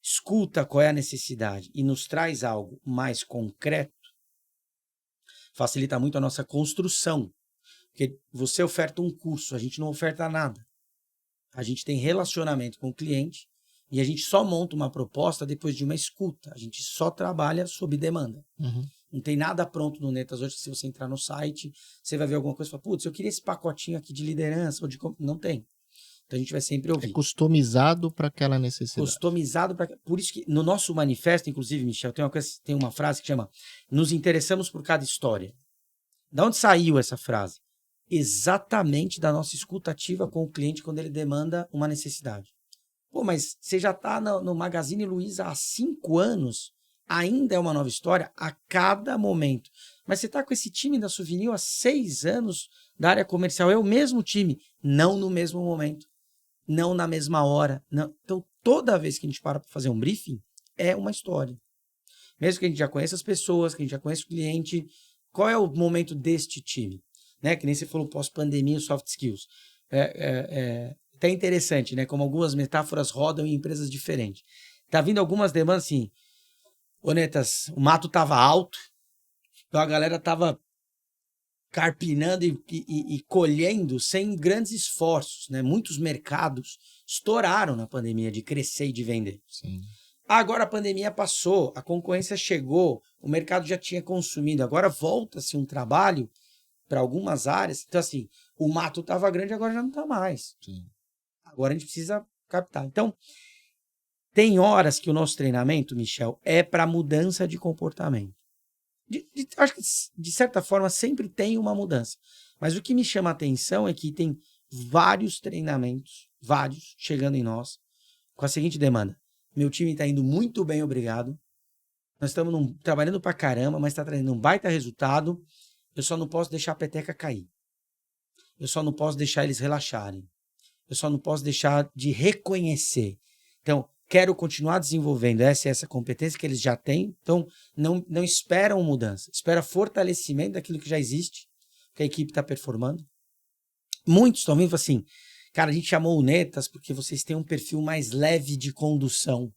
escuta qual é a necessidade e nos traz algo mais concreto, facilita muito a nossa construção. Porque você oferta um curso, a gente não oferta nada. A gente tem relacionamento com o cliente e a gente só monta uma proposta depois de uma escuta. A gente só trabalha sob demanda. Não tem nada pronto no Netas hoje. Se você entrar no site, você vai ver alguma coisa e fala, putz, eu queria esse pacotinho aqui de liderança. Não tem. Então a gente vai sempre ouvir. É customizado para aquela necessidade. Customizado para... Por isso que no nosso manifesto, inclusive, Michel, tem uma frase que chama nos interessamos por cada história. De onde saiu essa frase? Exatamente da nossa escutativa com o cliente quando ele demanda uma necessidade. Pô, mas você já está no Magazine Luiza há 5 anos, ainda é uma nova história a cada momento. Mas você está com esse time da Souvenir há 6 anos da área comercial, é o mesmo time, não no mesmo momento, não na mesma hora. Não. Então, toda vez que a gente para fazer um briefing, é uma história. Mesmo que a gente já conheça as pessoas, que a gente já conheça o cliente, qual é o momento deste time? Né? Que nem você falou pós-pandemia, soft skills. Até interessante, né? Como algumas metáforas rodam em empresas diferentes. Tá vindo algumas demandas assim, ô Netas, o mato tava alto, então a galera tava carpinando e colhendo sem grandes esforços, né? Muitos mercados estouraram na pandemia de crescer e de vender. Sim. Agora a pandemia passou, a concorrência chegou, o mercado já tinha consumido, agora volta-se um trabalho para algumas áreas. Então, assim, o mato estava grande, agora já não está mais. Sim. Agora a gente precisa captar. Então, tem horas que o nosso treinamento, Michel, é para mudança de comportamento. Acho que, de certa forma, sempre tem uma mudança. Mas o que me chama a atenção é que tem vários treinamentos, vários, chegando em nós, com a seguinte demanda. Meu time está indo muito bem, obrigado. Nós estamos trabalhando pra caramba, mas está trazendo um baita resultado. Eu só não posso deixar a peteca cair. Eu só não posso deixar eles relaxarem. Eu só não posso deixar de reconhecer. Então, quero continuar desenvolvendo essa competência que eles já têm. Então, não esperam mudança. Espera fortalecimento daquilo que já existe, que a equipe está performando. Muitos estão vindo assim, cara, a gente chamou o Netas porque vocês têm um perfil mais leve de condução,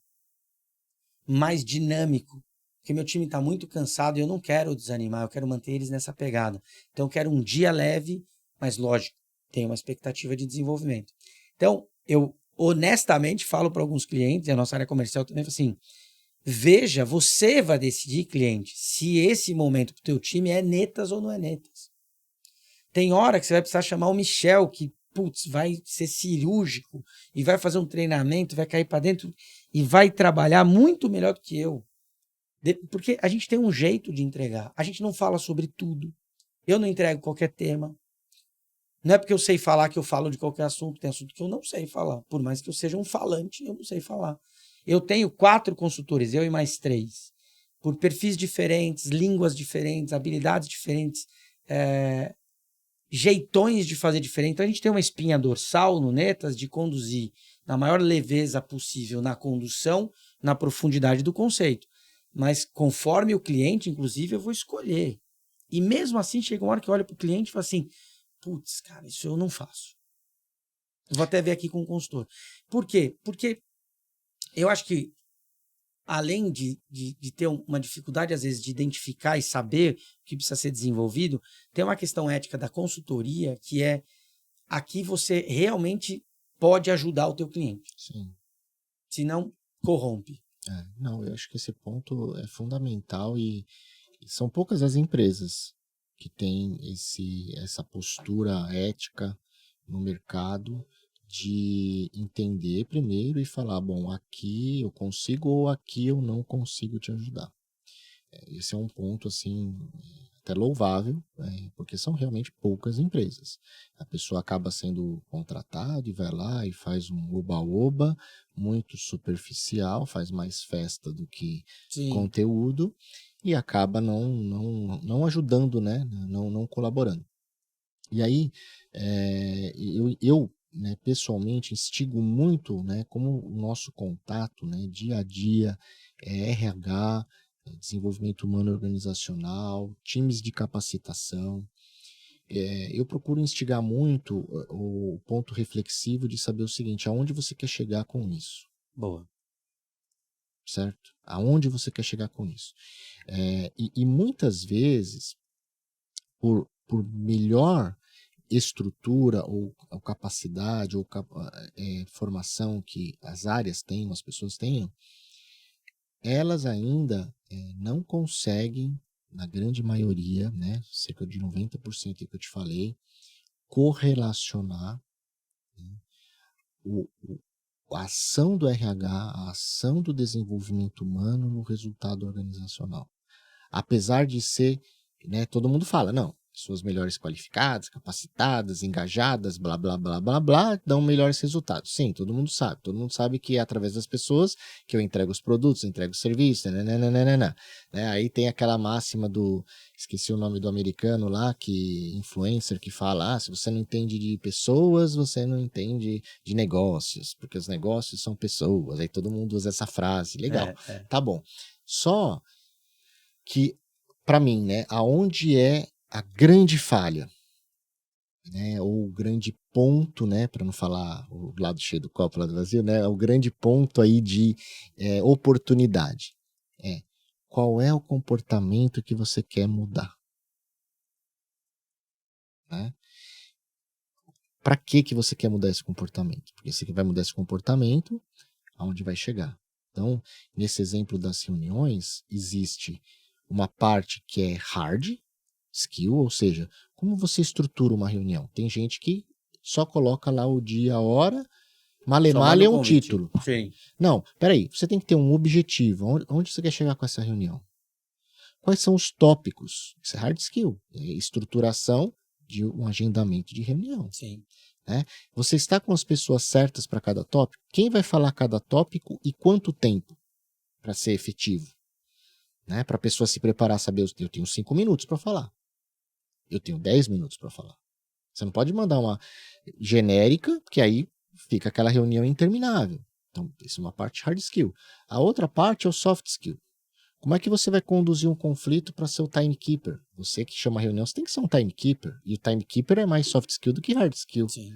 mais dinâmico. Porque meu time está muito cansado e eu não quero desanimar, eu quero manter eles nessa pegada. Então, eu quero um dia leve, mas lógico, tem uma expectativa de desenvolvimento. Então, eu honestamente falo para alguns clientes, e a nossa área comercial também, assim, veja, você vai decidir, cliente, se esse momento para o teu time é Netas ou não é Netas. Tem hora que você vai precisar chamar o Michel, que, putz, vai ser cirúrgico e vai fazer um treinamento, vai cair para dentro e vai trabalhar muito melhor do que eu. Porque a gente tem um jeito de entregar. A gente não fala sobre tudo. Eu não entrego qualquer tema. Não é porque eu sei falar que eu falo de qualquer assunto. Tem assunto que eu não sei falar. Por mais que eu seja um falante, eu não sei falar. Eu tenho 4 consultores, eu e mais 3. Por perfis diferentes, línguas diferentes, habilidades diferentes, jeitões de fazer diferente. Então a gente tem uma espinha dorsal no Netas de conduzir na maior leveza possível na condução, na profundidade do conceito. Mas conforme o cliente, inclusive, eu vou escolher. E mesmo assim, chega uma hora que eu olho para o cliente e falo assim, putz, cara, isso eu não faço. Eu vou até ver aqui com o consultor. Por quê? Porque eu acho que, além de ter uma dificuldade, às vezes, de identificar e saber o que precisa ser desenvolvido, tem uma questão ética da consultoria, que é aqui você realmente pode ajudar o teu cliente. Sim. Se não, corrompe. Não, eu acho que esse ponto é fundamental e são poucas as empresas que têm essa postura ética no mercado de entender primeiro e falar, bom, aqui eu consigo ou aqui eu não consigo te ajudar. Esse é um ponto, assim, até louvável, porque são realmente poucas empresas. A pessoa acaba sendo contratada e vai lá e faz um oba-oba muito superficial, faz mais festa do que Sim. conteúdo e acaba não ajudando, né? Não colaborando. E aí, eu né, pessoalmente instigo muito, né, como o nosso contato, né, dia a dia é RH, desenvolvimento humano organizacional, times de capacitação. Eu procuro instigar muito o ponto reflexivo de saber o seguinte, aonde você quer chegar com isso? Boa. Certo? Aonde você quer chegar com isso? E muitas vezes, por melhor estrutura ou capacidade ou formação que as áreas tenham, as pessoas tenham, elas ainda não conseguem, na grande maioria, né, cerca de 90% que eu te falei, correlacionar, né, a ação do RH, a ação do desenvolvimento humano no resultado organizacional. Apesar de ser, né, todo mundo fala, não, pessoas melhores qualificadas, capacitadas, engajadas, blá, blá, blá, blá, blá, dão melhores resultados. Sim, todo mundo sabe que é através das pessoas que eu entrego os produtos, entrego os serviços, né? Aí tem aquela máxima esqueci o nome do americano lá, influencer, que fala, se você não entende de pessoas, você não entende de negócios, porque os negócios são pessoas, aí todo mundo usa essa frase, legal, tá bom. Só que, para mim, né, aonde é a grande falha, né, ou o grande ponto, né, para não falar o lado cheio do copo, lado vazio, né, o grande ponto aí de oportunidade. Qual é o comportamento que você quer mudar? Né? Para que você quer mudar esse comportamento? Porque você vai mudar esse comportamento, aonde vai chegar? Então, nesse exemplo das reuniões, existe uma parte que é hard skill, ou seja, como você estrutura uma reunião. Tem gente que só coloca lá o dia, a hora, male-male é um título. Sim. Não, peraí, você tem que ter um objetivo. Onde você quer chegar com essa reunião? Quais são os tópicos? Isso é hard skill, é estruturação de um agendamento de reunião. Sim. Né? Você está com as pessoas certas para cada tópico? Quem vai falar cada tópico e quanto tempo para ser efetivo? Né? Para a pessoa se preparar, saber, eu tenho 5 minutos para falar. Eu tenho 10 minutos para falar. Você não pode mandar uma genérica, porque aí fica aquela reunião interminável. Então, isso é uma parte hard skill. A outra parte é o soft skill. Como é que você vai conduzir um conflito para ser o timekeeper? Você que chama a reunião, você tem que ser um timekeeper. E o timekeeper é mais soft skill do que hard skill. Sim.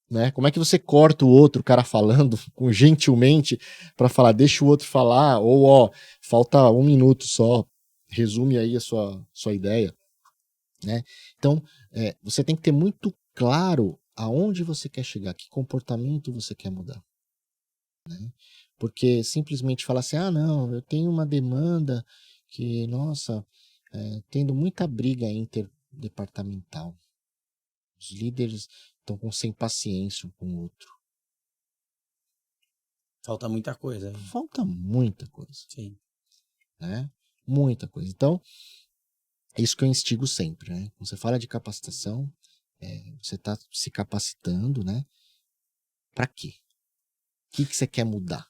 Né? Como é que você corta o outro cara falando com gentilmente para falar, deixa o outro falar, ou ó, falta 1 minuto só, resume aí a sua ideia. Né? Então, você tem que ter muito claro aonde você quer chegar, que comportamento você quer mudar. Né? Porque simplesmente falar assim, não, eu tenho uma demanda que, nossa, tendo muita briga interdepartamental. Os líderes estão sem paciência um com o outro. Falta muita coisa. Hein? Falta muita coisa. Sim. Né? Muita coisa. Então, é isso que eu instigo sempre. Né? Quando você fala de capacitação, você está se capacitando, né? Para quê? O que você quer mudar?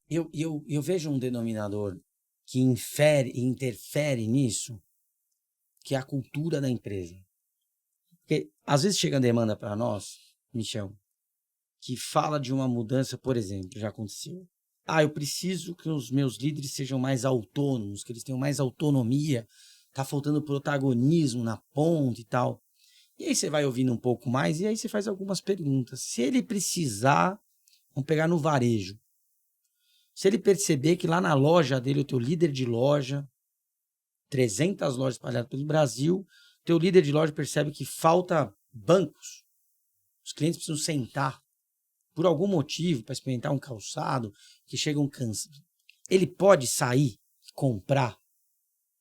Eu vejo um denominador que interfere nisso, que é a cultura da empresa. Porque às vezes chega demanda para nós, Michel, que fala de uma mudança, por exemplo, já aconteceu. Eu preciso que os meus líderes sejam mais autônomos, que eles tenham mais autonomia, tá faltando protagonismo na ponta e tal. E aí você vai ouvindo um pouco mais e aí você faz algumas perguntas. Se ele precisar, vamos pegar no varejo. Se ele perceber que lá na loja dele, o teu líder de loja, 300 lojas espalhadas pelo Brasil, teu líder de loja percebe que falta bancos. Os clientes precisam sentar por algum motivo para experimentar um calçado, que chegam cansados. Ele pode sair e comprar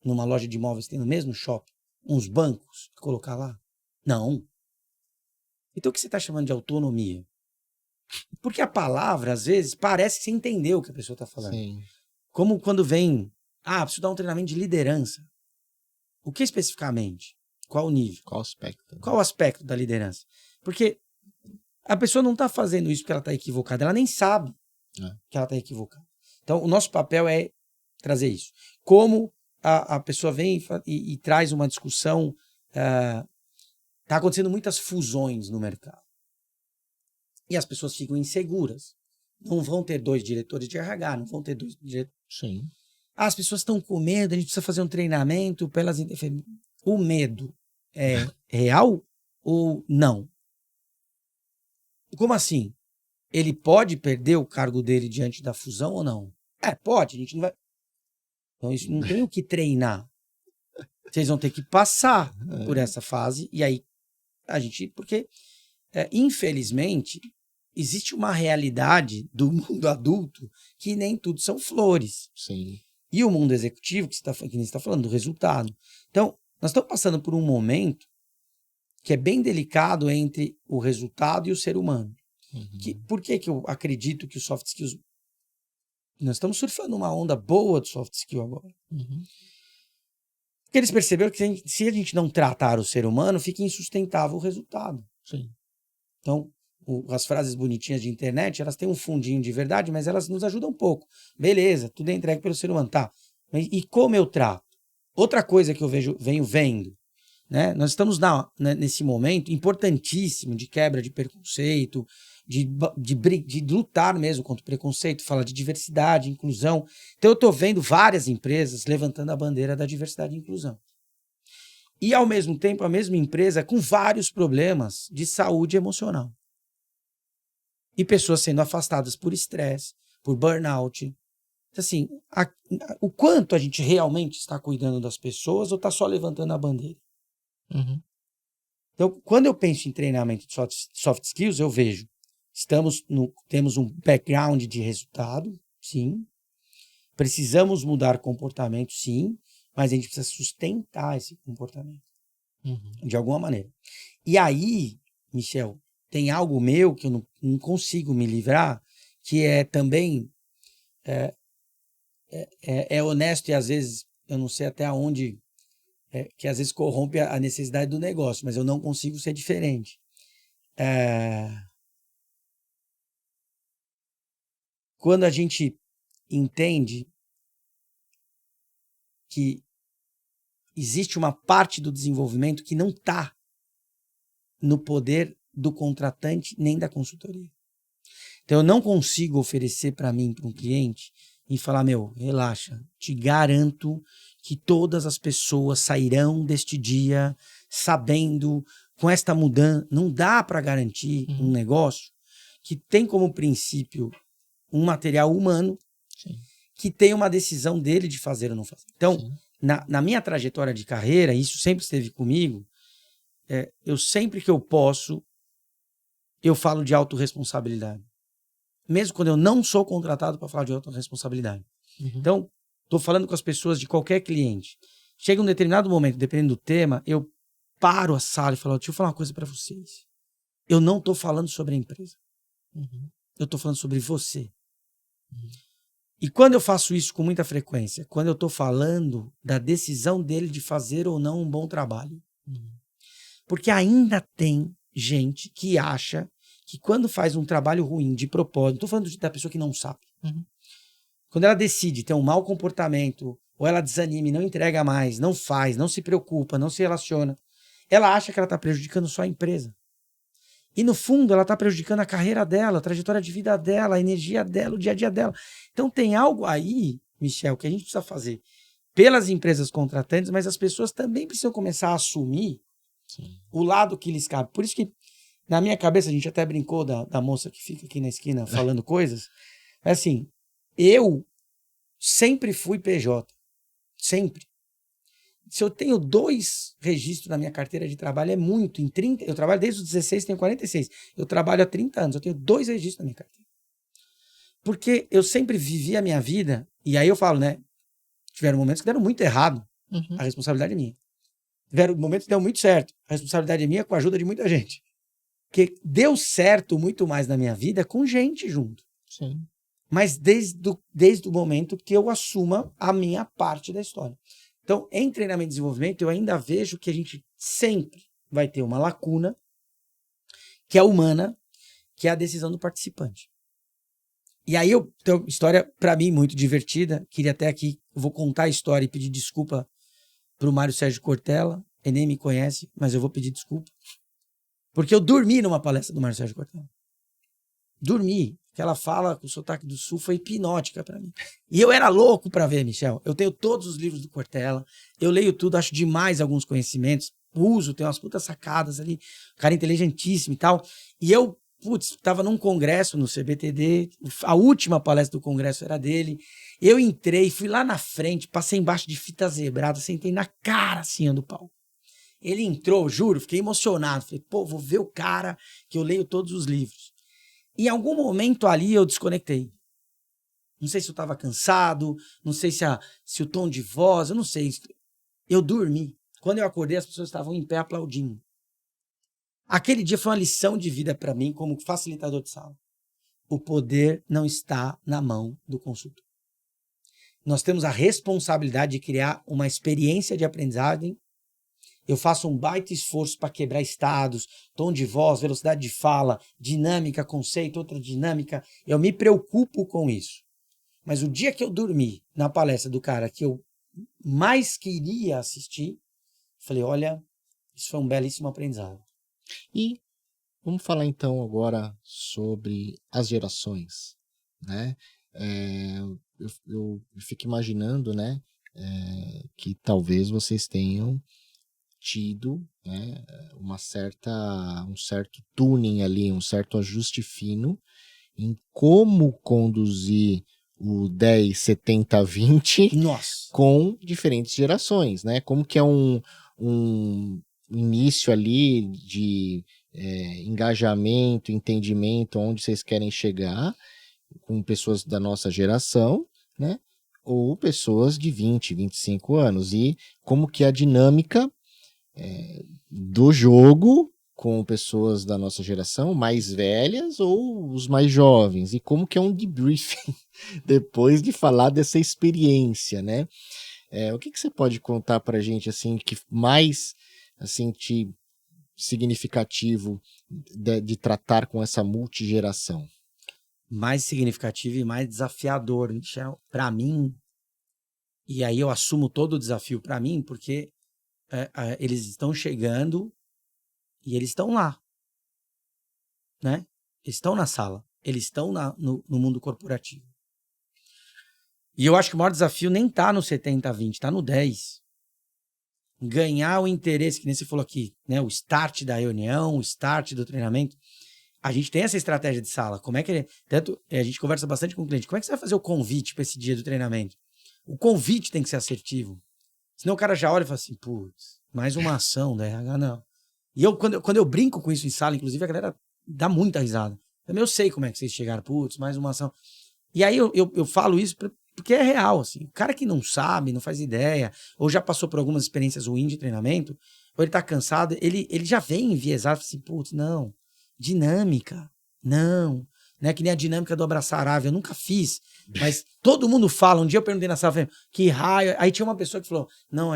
numa loja de imóveis que tem no mesmo shopping uns bancos e colocar lá? Não. Então o que você está chamando de autonomia? Porque a palavra, às vezes, parece que você entendeu o que a pessoa está falando. Sim. Como quando vem, preciso dar um treinamento de liderança. O que especificamente? Qual o nível? Qual aspecto? Né? Qual o aspecto da liderança? Porque a pessoa não está fazendo isso porque ela está equivocada, ela nem sabe que ela está equivocada. Então, o nosso papel é trazer isso. Como a pessoa vem e traz uma discussão, está acontecendo muitas fusões no mercado. E as pessoas ficam inseguras. Não vão ter 2 diretores de RH, não vão ter 2 diretores. Sim. As pessoas estão com medo, a gente precisa fazer um treinamento para elas. O medo é real ou não? Como assim? Ele pode perder o cargo dele diante da fusão ou não? Pode, a gente não vai. Então, isso não tem o que treinar. Vocês vão ter que passar por essa fase, e aí a gente. Porque, infelizmente, existe uma realidade do mundo adulto que nem tudo são flores. Sim. E o mundo executivo, que você está falando, do resultado. Então, nós estamos passando por um momento que é bem delicado entre o resultado e o ser humano. Uhum. Por que eu acredito que os soft skills... Nós estamos surfando uma onda boa de soft skill agora. Uhum. Porque eles perceberam que se a gente não tratar o ser humano, fica insustentável o resultado. Sim. Então, as frases bonitinhas de internet, elas têm um fundinho de verdade, mas elas nos ajudam um pouco. Beleza, tudo é entregue pelo ser humano, tá. E como eu trato? Outra coisa que eu venho vendo, né? Nós estamos nesse momento importantíssimo de quebra de preconceito, de lutar mesmo contra o preconceito, fala de diversidade, inclusão. Então eu estou vendo várias empresas levantando a bandeira da diversidade e inclusão. E, ao mesmo tempo, a mesma empresa com vários problemas de saúde emocional. E pessoas sendo afastadas por estresse, por burnout. Assim, o quanto a gente realmente está cuidando das pessoas ou está só levantando a bandeira? Uhum. Então, quando eu penso em treinamento de soft skills, eu vejo, temos um background de resultado, sim. Precisamos mudar comportamento, sim. Mas a gente precisa sustentar esse comportamento. De alguma maneira. E aí, Michel, tem algo meu que eu não consigo me livrar, que é também é honesto e às vezes, eu não sei até onde, que às vezes corrompe a necessidade do negócio, mas eu não consigo ser diferente. Quando a gente entende que existe uma parte do desenvolvimento que não está no poder do contratante nem da consultoria. Então eu não consigo oferecer para mim, para um cliente, e falar, meu, relaxa, te garanto que todas as pessoas sairão deste dia sabendo, com esta mudança. Não dá para garantir um negócio que tem como princípio um material humano, sim, que tem uma decisão dele de fazer ou não fazer. Então, na minha trajetória de carreira, isso sempre esteve comigo, eu sempre que eu posso, eu falo de autorresponsabilidade. Mesmo quando eu não sou contratado para falar de autorresponsabilidade. Então, estou falando com as pessoas de qualquer cliente. Chega um determinado momento, dependendo do tema, eu paro a sala e falo, deixa eu falar uma coisa para vocês. Eu não estou falando sobre a empresa. Eu estou falando sobre você. E quando eu faço isso com muita frequência? Quando eu estou falando da decisão dele de fazer ou não um bom trabalho. Porque ainda tem gente que acha que quando faz um trabalho ruim, de propósito, estou falando da pessoa que não sabe. Quando ela decide ter um mau comportamento, ou ela desanima e não entrega mais, não faz, não se preocupa, não se relaciona, ela acha que ela está prejudicando só a empresa. E no fundo ela está prejudicando a carreira dela, a trajetória de vida dela, a energia dela, o dia a dia dela. Então tem algo aí, Michel, que a gente precisa fazer pelas empresas contratantes, mas as pessoas também precisam começar a assumir o lado que lhes cabe. Por isso que na minha cabeça, a gente até brincou da moça que fica aqui na esquina falando coisas. É assim, eu sempre fui PJ. Sempre. Se eu tenho 2 registros na minha carteira de trabalho, é muito. Eu trabalho desde os 16, tenho 46. Eu trabalho há 30 anos, eu tenho 2 registros na minha carteira. Porque eu sempre vivi a minha vida, e aí eu falo, né? Tiveram momentos que deram muito errado. A responsabilidade é minha. Tiveram momentos que deu muito certo. A responsabilidade é minha com a ajuda de muita gente. Porque deu certo muito mais na minha vida com gente junto. Sim. Mas desde o momento que eu assuma a minha parte da história. Então, em treinamento e desenvolvimento, eu ainda vejo que a gente sempre vai ter uma lacuna que é humana, que é a decisão do participante. E aí eu tenho uma história, para mim, muito divertida. Queria até aqui, eu vou contar a história e pedir desculpa para o Mário Sérgio Cortella. Ele nem me conhece, mas eu vou pedir desculpa. Porque eu dormi numa palestra do Mário Sérgio Cortella. Dormi. Aquela fala com o sotaque do Sul foi hipnótica para mim. E eu era louco para ver, Michel. Eu tenho todos os livros do Cortella. Eu leio tudo, acho demais alguns conhecimentos. Uso, tenho umas putas sacadas ali. Cara inteligentíssimo e tal. E eu, tava num congresso no CBTD. A última palestra do congresso era dele. Eu entrei, fui lá na frente, passei embaixo de fita zebrada, sentei na cara assim do palco. Ele entrou, juro, fiquei emocionado. Falei, vou ver o cara que eu leio todos os livros. Em algum momento ali eu desconectei. Não sei se eu estava cansado, não sei se o tom de voz, eu não sei. Eu dormi. Quando eu acordei, as pessoas estavam em pé aplaudindo. Aquele dia foi uma lição de vida para mim como facilitador de sala. O poder não está na mão do consultor. Nós temos a responsabilidade de criar uma experiência de aprendizagem. Eu faço um baita esforço para quebrar estados, tom de voz, velocidade de fala, dinâmica, conceito, outra dinâmica. Eu me preocupo com isso. Mas o dia que eu dormi na palestra do cara que eu mais queria assistir, falei, olha, isso foi um belíssimo aprendizado. E Vamos falar então agora sobre as gerações, né? Eu fico imaginando, né, que talvez vocês tenham tido, né, um certo tuning ali, um certo ajuste fino em como conduzir o 10, 70, 20 Nossa. com diferentes gerações, né? Como que é um início ali de engajamento, entendimento, onde vocês querem chegar com pessoas da nossa geração, né? Ou pessoas de 20, 25 anos. E como que é a dinâmica do jogo com pessoas da nossa geração, mais velhas ou os mais jovens, e como que é um debriefing depois de falar dessa experiência, né? O que você pode contar pra gente, assim, que mais, assim, significativo de tratar com essa multigeração? Mais significativo e mais desafiador, Michel, para mim, e aí eu assumo todo o desafio para mim, porque eles estão chegando e eles estão lá, né? Eles estão na sala, eles estão no mundo corporativo. E eu acho que o maior desafio nem tá no 70-20, tá no 10. Ganhar o interesse, que nem você falou aqui, né? O start da reunião, o start do treinamento. A gente tem essa estratégia de sala. Como é que tanto a gente conversa bastante com o cliente. Como é que você vai fazer o convite para esse dia do treinamento? O convite tem que ser assertivo. Senão o cara já olha e fala assim, putz, mais uma ação da RH, não. E quando eu brinco com isso em sala, inclusive, a galera dá muita risada. Eu sei como é que vocês chegaram, putz, mais uma ação. E aí eu falo isso porque é real, assim. O cara que não sabe, não faz ideia, ou já passou por algumas experiências ruins de treinamento, ou ele tá cansado, ele já vem enviesado, assim, putz, não. Dinâmica, não. Né? Que nem a dinâmica do abraçar árvore, eu nunca fiz, mas todo mundo fala. Um dia eu perguntei na sala, falei, que raio. Aí tinha uma pessoa que falou, não,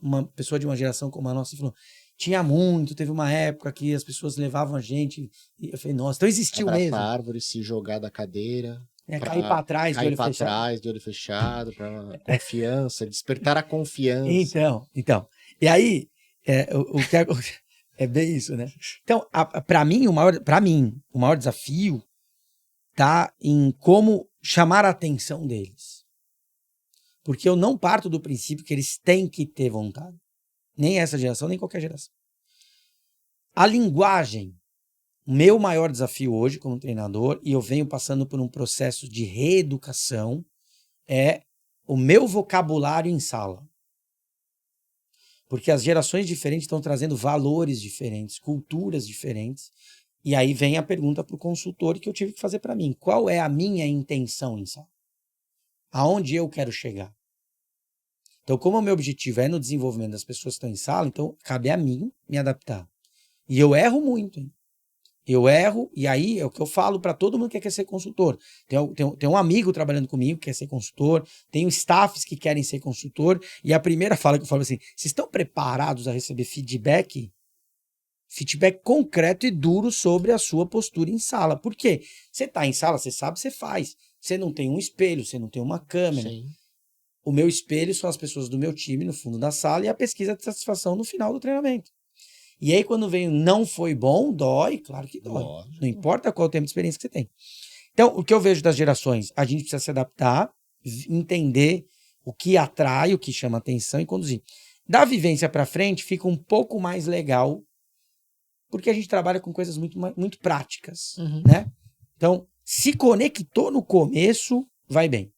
uma pessoa de uma geração como a nossa, falou, tinha muito, teve uma época que as pessoas levavam a gente, e eu falei, nossa, então existiu Abraçar mesmo. a árvore, se jogar da cadeira. Cair para trás, de olho fechado, para confiança, despertar a confiança. Então. E aí, o que é bem isso, né? Então, para mim, o maior desafio tá em como chamar a atenção deles. Porque eu não parto do princípio que eles têm que ter vontade. Nem essa geração, nem qualquer geração. A linguagem, o meu maior desafio hoje como treinador, e eu venho passando por um processo de reeducação, é o meu vocabulário em sala. Porque as gerações diferentes estão trazendo valores diferentes, culturas diferentes. E aí vem a pergunta para o consultor que eu tive que fazer para mim. Qual é a minha intenção em sala? Aonde eu quero chegar? Então, como o meu objetivo é no desenvolvimento das pessoas que estão em sala, então cabe a mim me adaptar. E eu erro muito, hein? Eu erro, e aí é o que eu falo para todo mundo que quer ser consultor. Tem um amigo trabalhando comigo que quer ser consultor, tem staffs que querem ser consultor, e a primeira fala que eu falo assim, vocês estão preparados a receber feedback? Feedback concreto e duro sobre a sua postura em sala. Por quê? Você está em sala, você sabe, você faz. Você não tem um espelho, você não tem uma câmera. Sim. O meu espelho são as pessoas do meu time no fundo da sala e a pesquisa de satisfação no final do treinamento. E aí, quando vem não foi bom, dói, claro que dói. Não importa qual o tempo de experiência que você tem. Então, o que eu vejo das gerações, a gente precisa se adaptar, entender o que atrai, o que chama atenção e conduzir. Da vivência para frente, fica um pouco mais legal, porque a gente trabalha com coisas muito práticas, né? Então, se conectou no começo, vai bem.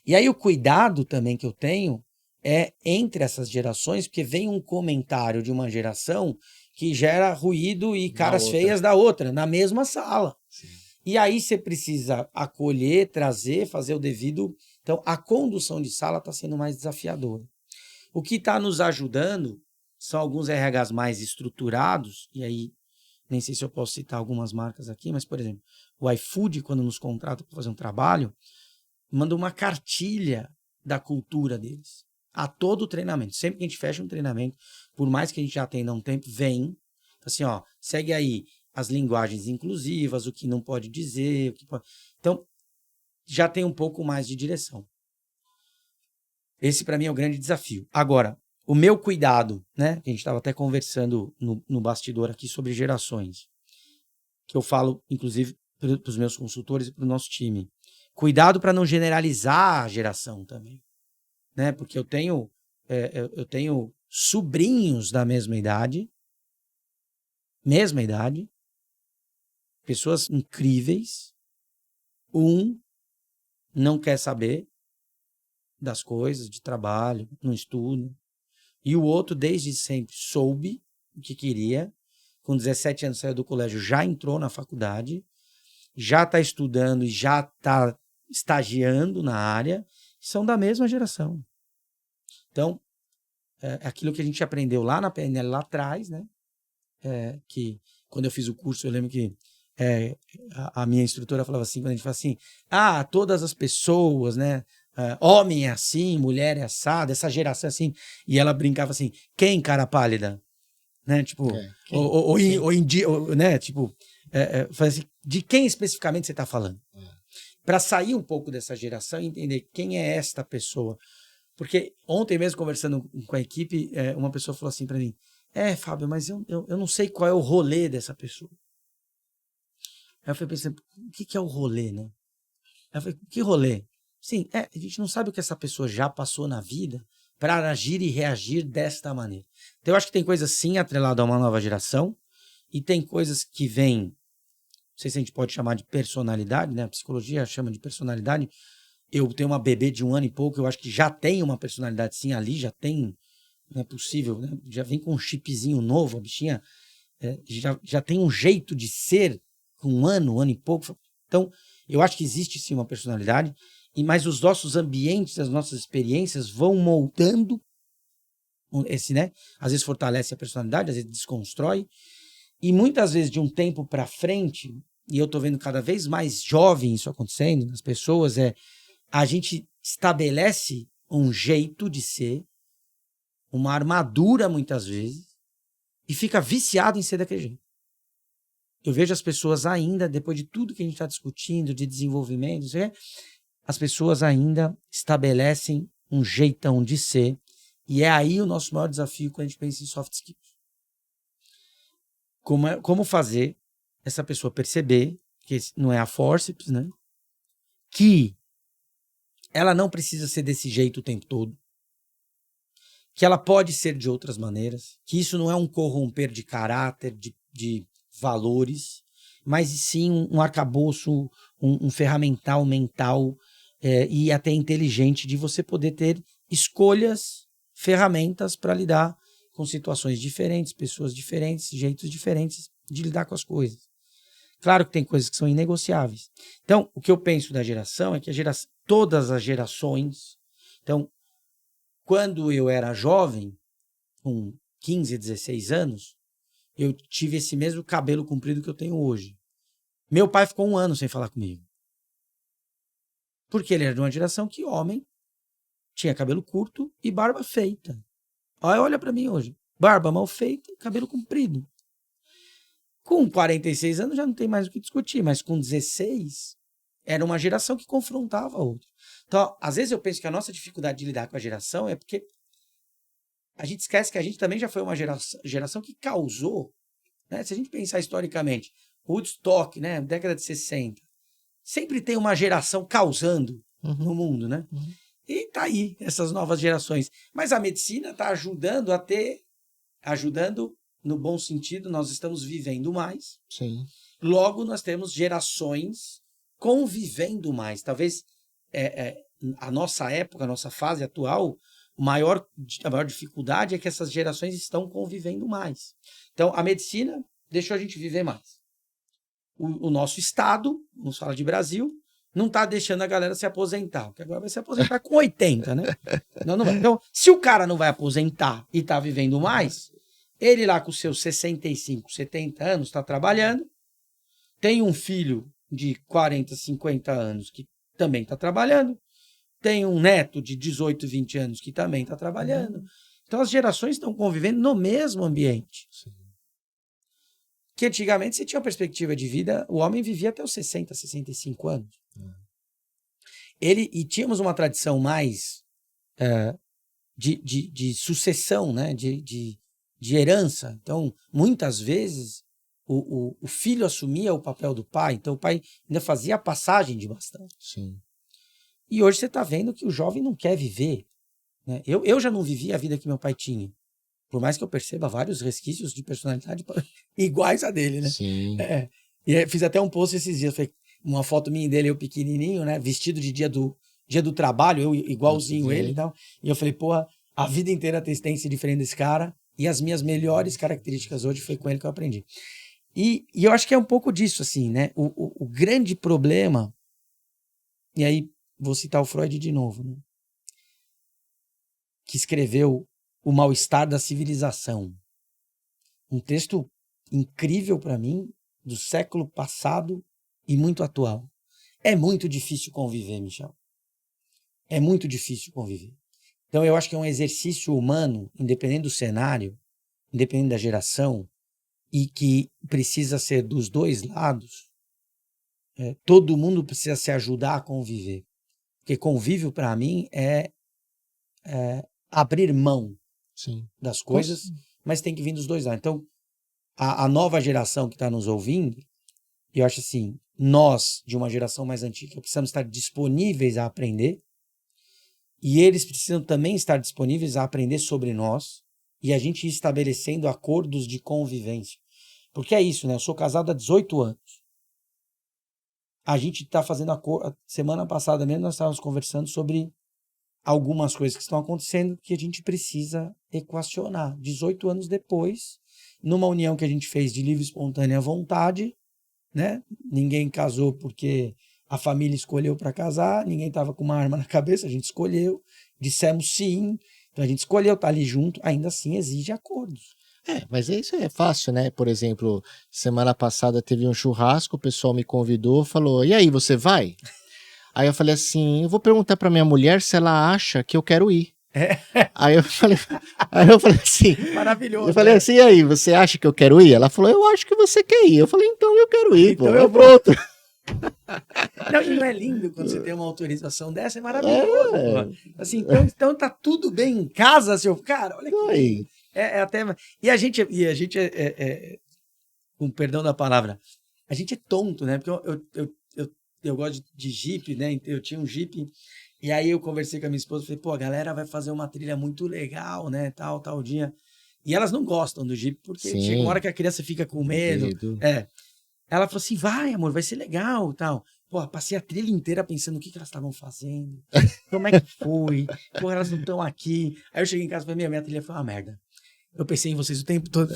E aí o cuidado também que eu tenho é entre essas gerações, porque vem um comentário de uma geração que gera ruído e caras feias da outra, na mesma sala. Sim. E aí você precisa acolher, trazer, fazer o devido. Então, a condução de sala está sendo mais desafiadora. O que está nos ajudando são alguns RHs mais estruturados, e aí nem sei se eu posso citar algumas marcas aqui, mas, por exemplo, o iFood, quando nos contrata para fazer um trabalho, manda uma cartilha da cultura deles a todo o treinamento. Sempre que a gente fecha um treinamento, por mais que a gente já tenha um tempo, vem, assim, ó, segue aí as linguagens inclusivas, o que não pode dizer, o que pode... Então, já tem um pouco mais de direção. Esse, para mim, é o grande desafio. Agora, o meu cuidado, né? A gente estava até conversando no bastidor aqui sobre gerações, que eu falo, inclusive, para os meus consultores e para o nosso time. Cuidado para não generalizar a geração também, né? Porque eu tenho sobrinhos da mesma idade, pessoas incríveis. Um não quer saber das coisas, de trabalho, não estuda. E o outro, desde sempre, soube o que queria. Com 17 anos saiu do colégio, já entrou na faculdade, já está estudando e já está estagiando na área. São da mesma geração. Então, aquilo que a gente aprendeu lá na PNL, lá atrás, né? Que quando eu fiz o curso, eu lembro que a minha instrutora falava assim, quando a gente fala assim, todas as pessoas, né? Homem é assim, mulher é assado, essa geração é assim. E ela brincava assim, quem, cara pálida? Né? Tipo, né? Tipo, assim, de quem especificamente você está falando? Para sair um pouco dessa geração e entender quem é esta pessoa. Porque ontem mesmo, conversando com a equipe, uma pessoa falou assim para mim, Fábio, mas eu não sei qual é o rolê dessa pessoa. Aí eu fui pensando, o que é o rolê, né? Aí eu falei, que rolê? Sim, a gente não sabe o que essa pessoa já passou na vida para agir e reagir desta maneira. Então eu acho que tem coisas sim atreladas a uma nova geração e tem coisas que vêm, não sei se a gente pode chamar de personalidade, né? A psicologia chama de personalidade. Eu tenho uma bebê de 1 ano e pouco, eu acho que já tem uma personalidade sim ali, já tem, não é possível, né? Já vem com um chipzinho novo, a bichinha já tem um jeito de ser com 1 ano e pouco. Então, eu acho que existe sim uma personalidade, mas os nossos ambientes, as nossas experiências vão moldando esse, né? Às vezes fortalece a personalidade, às vezes desconstrói, e muitas vezes de um tempo para frente, e eu tô vendo cada vez mais jovem isso acontecendo nas pessoas, a gente estabelece um jeito de ser, uma armadura muitas vezes, e fica viciado em ser daquele jeito. Eu vejo as pessoas ainda, depois de tudo que a gente está discutindo, de desenvolvimento, as pessoas ainda estabelecem um jeitão de ser, e é aí o nosso maior desafio quando a gente pensa em soft skills. Como fazer essa pessoa perceber, que não é a forceps, né? Que ela não precisa ser desse jeito o tempo todo, que ela pode ser de outras maneiras, que isso não é um corromper de caráter, de valores, mas sim um arcabouço, um ferramental mental e até inteligente de você poder ter escolhas, ferramentas para lidar com situações diferentes, pessoas diferentes, jeitos diferentes de lidar com as coisas. Claro que tem coisas que são inegociáveis. Então, o que eu penso da geração é que todas as gerações... Então, quando eu era jovem, com 15, 16 anos, eu tive esse mesmo cabelo comprido que eu tenho hoje. Meu pai ficou 1 ano sem falar comigo. Porque ele era de uma geração que homem tinha cabelo curto e barba feita. Olha para mim hoje. Barba mal feita, cabelo comprido. Com 46 anos já não tem mais o que discutir, mas com 16 era uma geração que confrontava a outra. Então, às vezes eu penso que a nossa dificuldade de lidar com a geração é porque a gente esquece que a gente também já foi uma geração que causou, né? Se a gente pensar historicamente, Woodstock, né? Década de 60, sempre tem uma geração causando no mundo, né? E tá aí, essas novas gerações. Mas a medicina está ajudando ajudando no bom sentido, nós estamos vivendo mais. Sim. Logo, nós temos gerações convivendo mais. Talvez a nossa época, a nossa fase atual, a maior dificuldade é que essas gerações estão convivendo mais. Então, a medicina deixou a gente viver mais. O nosso Estado, vamos falar de Brasil, não está deixando a galera se aposentar, porque agora vai se aposentar com 80, né? Não vai. Então, se o cara não vai aposentar e está vivendo mais, ele lá com seus 65, 70 anos está trabalhando, tem um filho de 40, 50 anos que também está trabalhando, tem um neto de 18, 20 anos que também está trabalhando. Então as gerações estão convivendo no mesmo ambiente. Sim. Que antigamente você tinha uma perspectiva de vida, o homem vivia até os 60, 65 anos. E tínhamos uma tradição mais de sucessão, né? De herança. Então, muitas vezes, o filho assumia o papel do pai, então o pai ainda fazia a passagem de bastão. Sim. E hoje você está vendo que o jovem não quer viver. Né? Eu já não vivi a vida que meu pai tinha. Por mais que eu perceba vários resquícios de personalidade iguais a dele, né? Sim. E fiz até um post esses dias, foi uma foto minha dele, eu pequenininho, né? Vestido de dia do trabalho, eu igualzinho ele e tal. E eu falei, porra, a vida inteira tem se diferente desse cara. E as minhas melhores características hoje foi com ele que eu aprendi. E eu acho que é um pouco disso, assim, né? O grande problema, e aí vou citar o Freud de novo, né? Que escreveu O Mal-Estar da Civilização. Um texto incrível para mim, do século passado e muito atual. É muito difícil conviver, Michel. É muito difícil conviver. Então eu acho que é um exercício humano, independente do cenário, independente da geração, e que precisa ser dos dois lados. Todo mundo precisa se ajudar a conviver. Porque convívio, para mim, é abrir mão Sim. das coisas, mas tem que vir dos dois lados. Então, a nova geração que está nos ouvindo, eu acho assim, nós, de uma geração mais antiga, precisamos estar disponíveis a aprender, e eles precisam também estar disponíveis a aprender sobre nós, e a gente ir estabelecendo acordos de convivência. Porque é isso, né? Eu sou casado há 18 anos. A gente está fazendo acordo. Semana passada mesmo nós estávamos conversando sobre algumas coisas que estão acontecendo que a gente precisa equacionar. 18 anos depois, numa união que a gente fez de livre e espontânea vontade, né? Ninguém casou porque a família escolheu para casar, ninguém estava com uma arma na cabeça, a gente escolheu, dissemos sim, então a gente escolheu estar ali junto, ainda assim exige acordos. Mas isso é fácil, né? Por exemplo, semana passada teve um churrasco, o pessoal me convidou, falou, e aí, você vai? Aí eu falei assim, eu vou perguntar pra minha mulher se ela acha que eu quero ir. Aí eu falei assim, Maravilhoso. Eu falei assim, e aí, você acha que eu quero ir? Ela falou, eu acho que você quer ir. Eu falei, então eu quero ir, então pô. Eu pronto. Não, e não é lindo quando você tem uma autorização dessa? É maravilhoso, pô. Assim, então tá tudo bem em casa, seu cara. Olha que até. E a gente com perdão da palavra, a gente é tonto, né? Porque eu gosto de Jeep, né? Eu tinha um Jeep, e aí eu conversei com a minha esposa, falei, pô, a galera vai fazer uma trilha muito legal, né? Tal dia. E elas não gostam do Jeep, porque chega uma hora que a criança fica com medo. Ela falou assim, vai, amor, vai ser legal e tal. Pô, passei a trilha inteira pensando o que elas estavam fazendo, como é que foi, pô, elas não estão aqui. Aí eu cheguei em casa e falei, minha trilha foi uma merda. Eu pensei em vocês o tempo todo.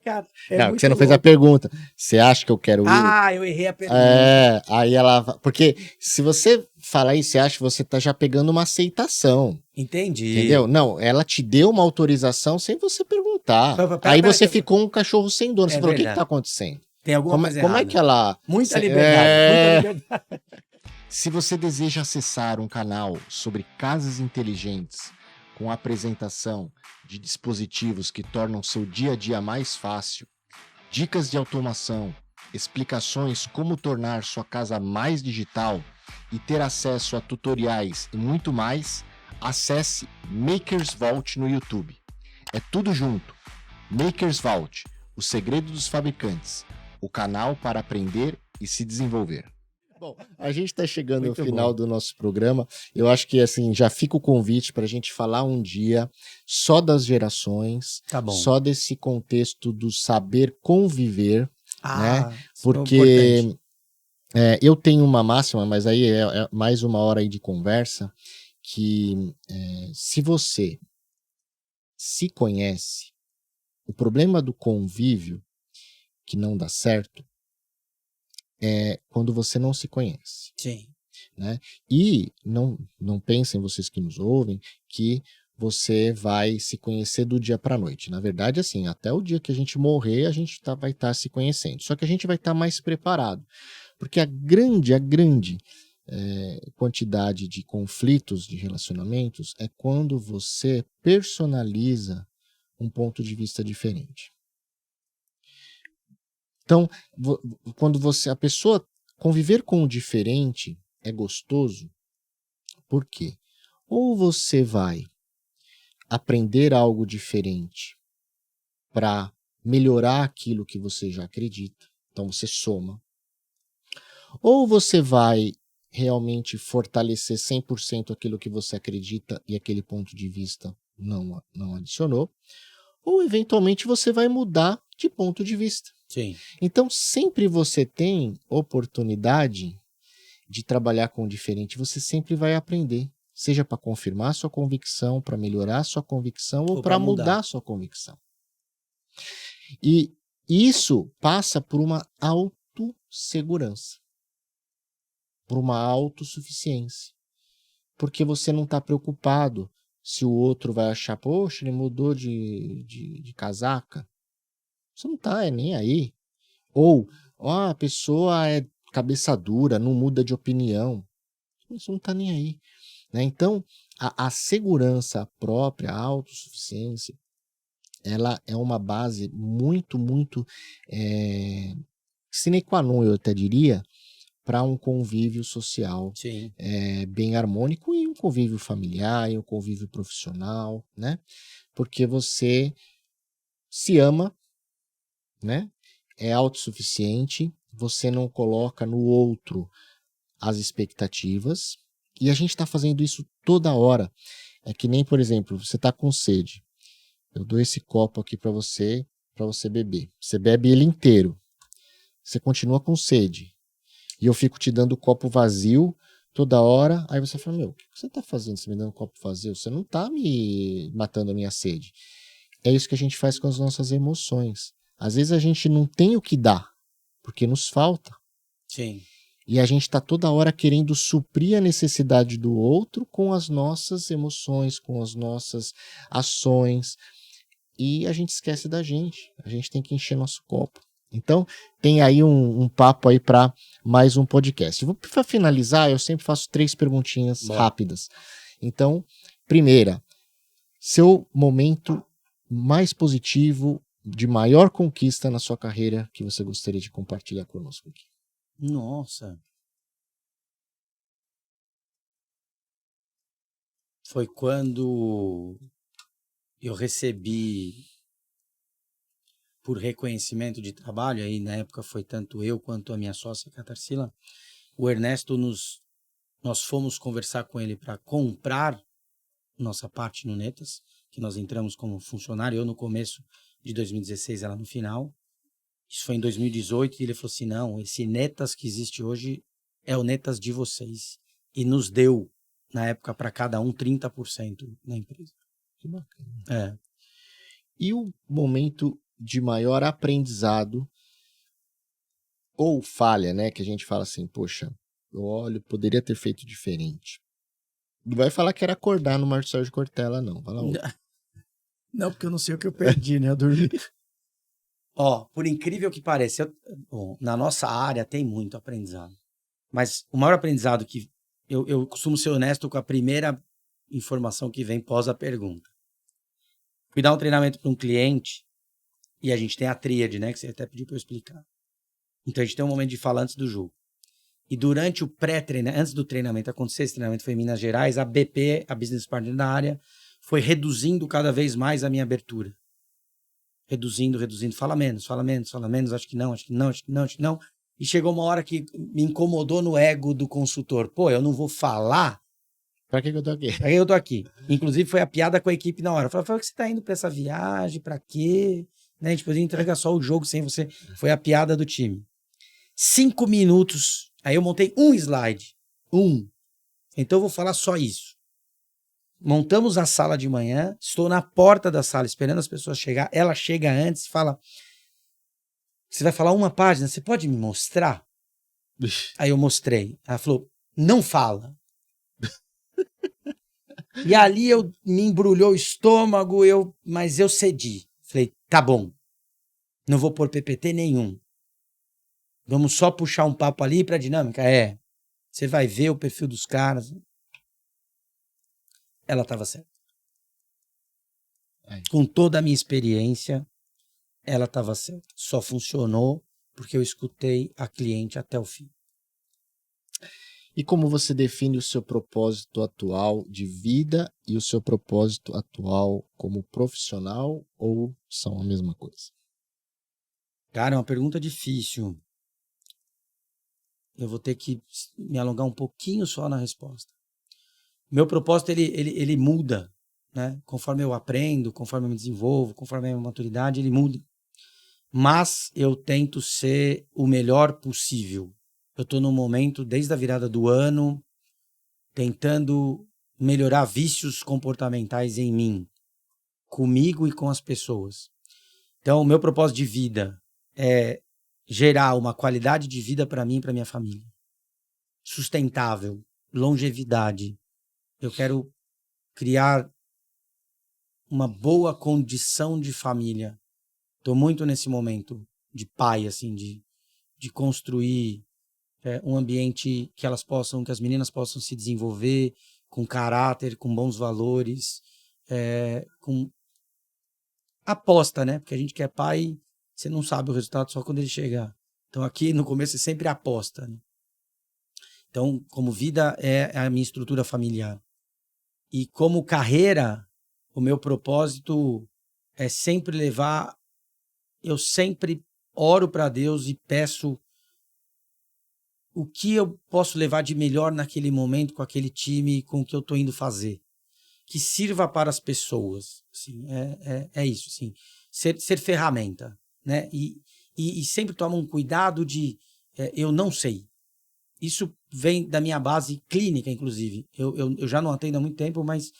Cara, não, você não fez a pergunta. Você acha que eu quero ir? Ah, eu errei a pergunta. Aí ela... Porque se você falar isso, você acha que você tá já pegando uma aceitação. Entendi. Entendeu? Não, ela te deu uma autorização sem você perguntar. Aí você ficou um cachorro sem dono. Você falou, o que tá acontecendo? Tem alguma coisa errada. Como é que ela... Muita liberdade, muita liberdade. Se você deseja acessar um canal sobre casas inteligentes com apresentação de dispositivos que tornam seu dia a dia mais fácil, dicas de automação, explicações como tornar sua casa mais digital e ter acesso a tutoriais e muito mais, acesse Makers Vault no YouTube. É tudo junto. Makers Vault, o segredo dos fabricantes, o canal para aprender e se desenvolver. Bom, a gente está chegando ao final do nosso programa. Eu acho que assim já fica o convite para a gente falar um dia só das gerações, só desse contexto do saber conviver, né? Porque eu tenho uma máxima, mas aí é mais uma hora aí de conversa, que se você se conhece, o problema do convívio que não dá certo é quando você não se conhece. Sim. Né? E não pensem, vocês que nos ouvem, que você vai se conhecer do dia para a noite. Na verdade, assim, até o dia que a gente morrer, a gente vai estar se conhecendo. Só que a gente vai estar mais preparado. Porque a grande quantidade de conflitos, de relacionamentos, é quando você personaliza um ponto de vista diferente. Então, quando a pessoa conviver com o diferente é gostoso, por quê? Ou você vai aprender algo diferente para melhorar aquilo que você já acredita, então você soma. Ou você vai realmente fortalecer 100% aquilo que você acredita e aquele ponto de vista não adicionou, ou eventualmente você vai mudar de ponto de vista. Sim. Então sempre você tem oportunidade de trabalhar com o diferente, você sempre vai aprender, seja para confirmar sua convicção, para melhorar sua convicção ou para mudar sua convicção. E isso passa por uma autossegurança, por uma autossuficiência, porque você não está preocupado se o outro vai achar, poxa, ele mudou de casaca. Você não está nem aí. Ou, a pessoa é cabeça dura, não muda de opinião. Você não está nem aí. Né? Então, a segurança própria, a autossuficiência, ela é uma base muito, muito sine qua non, eu até diria, para um convívio social bem harmônico e um convívio familiar e um convívio profissional, né? Porque você se ama, né? É autossuficiente, você não coloca no outro as expectativas, e a gente está fazendo isso toda hora. É que nem, por exemplo, você está com sede. Eu dou esse copo aqui para você beber. Você bebe ele inteiro. Você continua com sede. E eu fico te dando o copo vazio toda hora. Aí você fala, o que você está fazendo? Você me dando um copo vazio? Você não está me matando a minha sede. É isso que a gente faz com as nossas emoções. Às vezes a gente não tem o que dar, porque nos falta. Sim. E a gente está toda hora querendo suprir a necessidade do outro com as nossas emoções, com as nossas ações. E a gente esquece da gente. A gente tem que encher nosso copo. Então, tem aí um papo aí para mais um podcast. Para finalizar, eu sempre faço 3 perguntinhas rápidas. Então, primeira, seu momento mais positivo, de maior conquista na sua carreira, que você gostaria de compartilhar conosco aqui. Nossa. Foi quando eu recebi, por reconhecimento de trabalho, aí na época foi tanto eu quanto a minha sócia Catarsila, o Ernesto nós fomos conversar com ele para comprar nossa parte no Netas, que nós entramos como funcionário, eu no começo de 2016, ela no final. Isso foi em 2018 e ele falou assim, não, esse Netas que existe hoje é o Netas de vocês. E nos deu, na época, para cada um 30% na empresa. Que bacana. É. E o momento de maior aprendizado ou falha, né? Que a gente fala assim, poxa, eu olho, poderia ter feito diferente. Não vai falar que era acordar no Marcos Sérgio Cortella, não. Fala outro. Não, porque eu não sei o que eu perdi, né? Eu dormi. Ó, por incrível que pareça, na nossa área tem muito aprendizado. Mas o maior aprendizado que eu costumo ser honesto com a primeira informação que vem pós a pergunta. Fui dar um treinamento para um cliente e a gente tem a tríade, né? Que você até pediu para eu explicar. Então a gente tem um momento de fala antes do jogo. E durante o pré-treinamento, antes do treinamento acontecer, esse treinamento foi em Minas Gerais, a BP, a business partner da área, foi reduzindo cada vez mais a minha abertura. Reduzindo, fala menos, acho que não. E chegou uma hora que me incomodou no ego do consultor. Pô, eu não vou falar. Pra que eu tô aqui? Pra que eu tô aqui? Inclusive foi a piada com a equipe na hora. Eu falei, que você tá indo pra essa viagem, pra quê? Né? A gente podia entregar só o jogo sem você. Foi a piada do time. 5 minutos, aí eu montei um slide. Então eu vou falar só isso. Montamos a sala de manhã, estou na porta da sala esperando as pessoas chegar. Ela chega antes e fala, você vai falar uma página, você pode me mostrar? Aí eu mostrei. Ela falou, não fala. E ali me embrulhou o estômago, mas eu cedi. Falei, tá bom, não vou pôr PPT nenhum. Vamos só puxar um papo ali para dinâmica? Você vai ver o perfil dos caras. Ela estava certa. Com toda a minha experiência, ela estava certa. Só funcionou porque eu escutei a cliente até o fim. E como você define o seu propósito atual de vida e o seu propósito atual como profissional, ou são a mesma coisa? Cara, é uma pergunta difícil. Eu vou ter que me alongar um pouquinho só na resposta. Meu propósito, ele muda, né? Conforme eu aprendo, conforme eu me desenvolvo, conforme a minha maturidade, ele muda. Mas eu tento ser o melhor possível. Eu estou num momento, desde a virada do ano, tentando melhorar vícios comportamentais em mim, comigo e com as pessoas. Então, o meu propósito de vida é gerar uma qualidade de vida para mim e para minha família. Sustentável, longevidade. Eu quero criar uma boa condição de família. Estou muito nesse momento de pai, assim, de construir um ambiente que que as meninas possam se desenvolver com caráter, com bons valores, com aposta, né? Porque a gente que é pai, você não sabe o resultado só quando ele chegar. Então aqui no começo é sempre aposta, né? Então, como vida é a minha estrutura familiar. E como carreira, o meu propósito é sempre levar. Eu sempre oro para Deus e peço o que eu posso levar de melhor naquele momento com aquele time, com o que eu estou indo fazer. Que sirva para as pessoas. Assim, é isso, assim. Ser ferramenta, né? E sempre toma um cuidado de eu não sei. Isso vem da minha base clínica, inclusive. Eu já não atendo há muito tempo, mas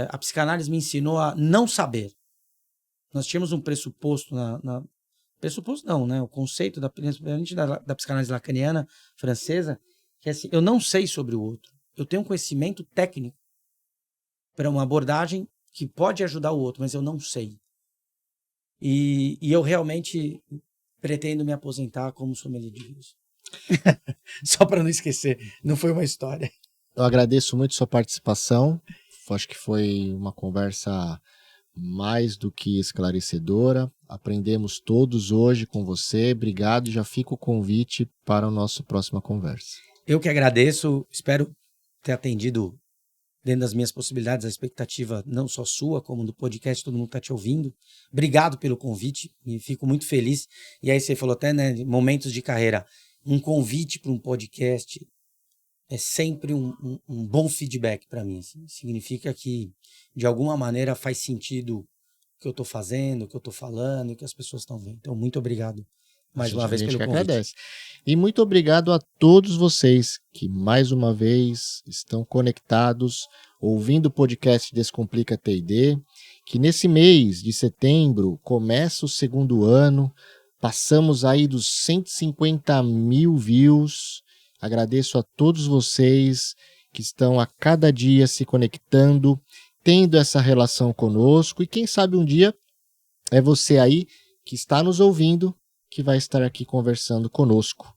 a psicanálise me ensinou a não saber. Nós tínhamos um pressuposto pressuposto não, né? O conceito da psicanálise lacaniana francesa, que é assim, eu não sei sobre o outro. Eu tenho um conhecimento técnico para uma abordagem que pode ajudar o outro, mas eu não sei. E eu realmente pretendo me aposentar como sommelier de vinhos. Só para não esquecer, não foi uma história. Eu agradeço muito sua participação. Acho que foi uma conversa mais do que esclarecedora. Aprendemos todos hoje com você. Obrigado. Já fica o convite para a nossa próxima conversa. Eu que agradeço. Espero ter atendido dentro das minhas possibilidades a expectativa não só sua, como do podcast, todo mundo está te ouvindo. Obrigado pelo convite. E fico muito feliz. E aí você falou até, né, momentos de carreira. Um convite para um podcast é sempre um bom feedback para mim. Assim. Significa que, de alguma maneira, faz sentido o que eu estou fazendo, o que eu estou falando, o que as pessoas estão vendo. Então, muito obrigado mais uma vez pelo convite. Agradece. E muito obrigado a todos vocês que, mais uma vez, estão conectados, ouvindo o podcast Descomplica T&D, que nesse mês de setembro começa o segundo ano. Passamos aí dos 150 mil views. Agradeço a todos vocês que estão a cada dia se conectando, tendo essa relação conosco. E quem sabe um dia é você aí que está nos ouvindo que vai estar aqui conversando conosco.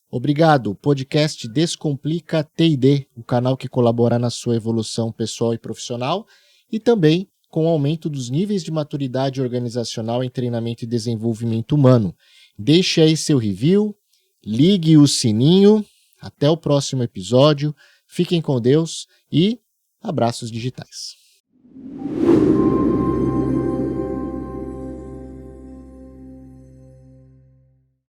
Obrigado. O podcast Descomplica T&D, o canal que colabora na sua evolução pessoal e profissional e também com o aumento dos níveis de maturidade organizacional em treinamento e desenvolvimento humano. Deixe aí seu review, ligue o sininho. Até o próximo episódio. Fiquem com Deus e abraços digitais.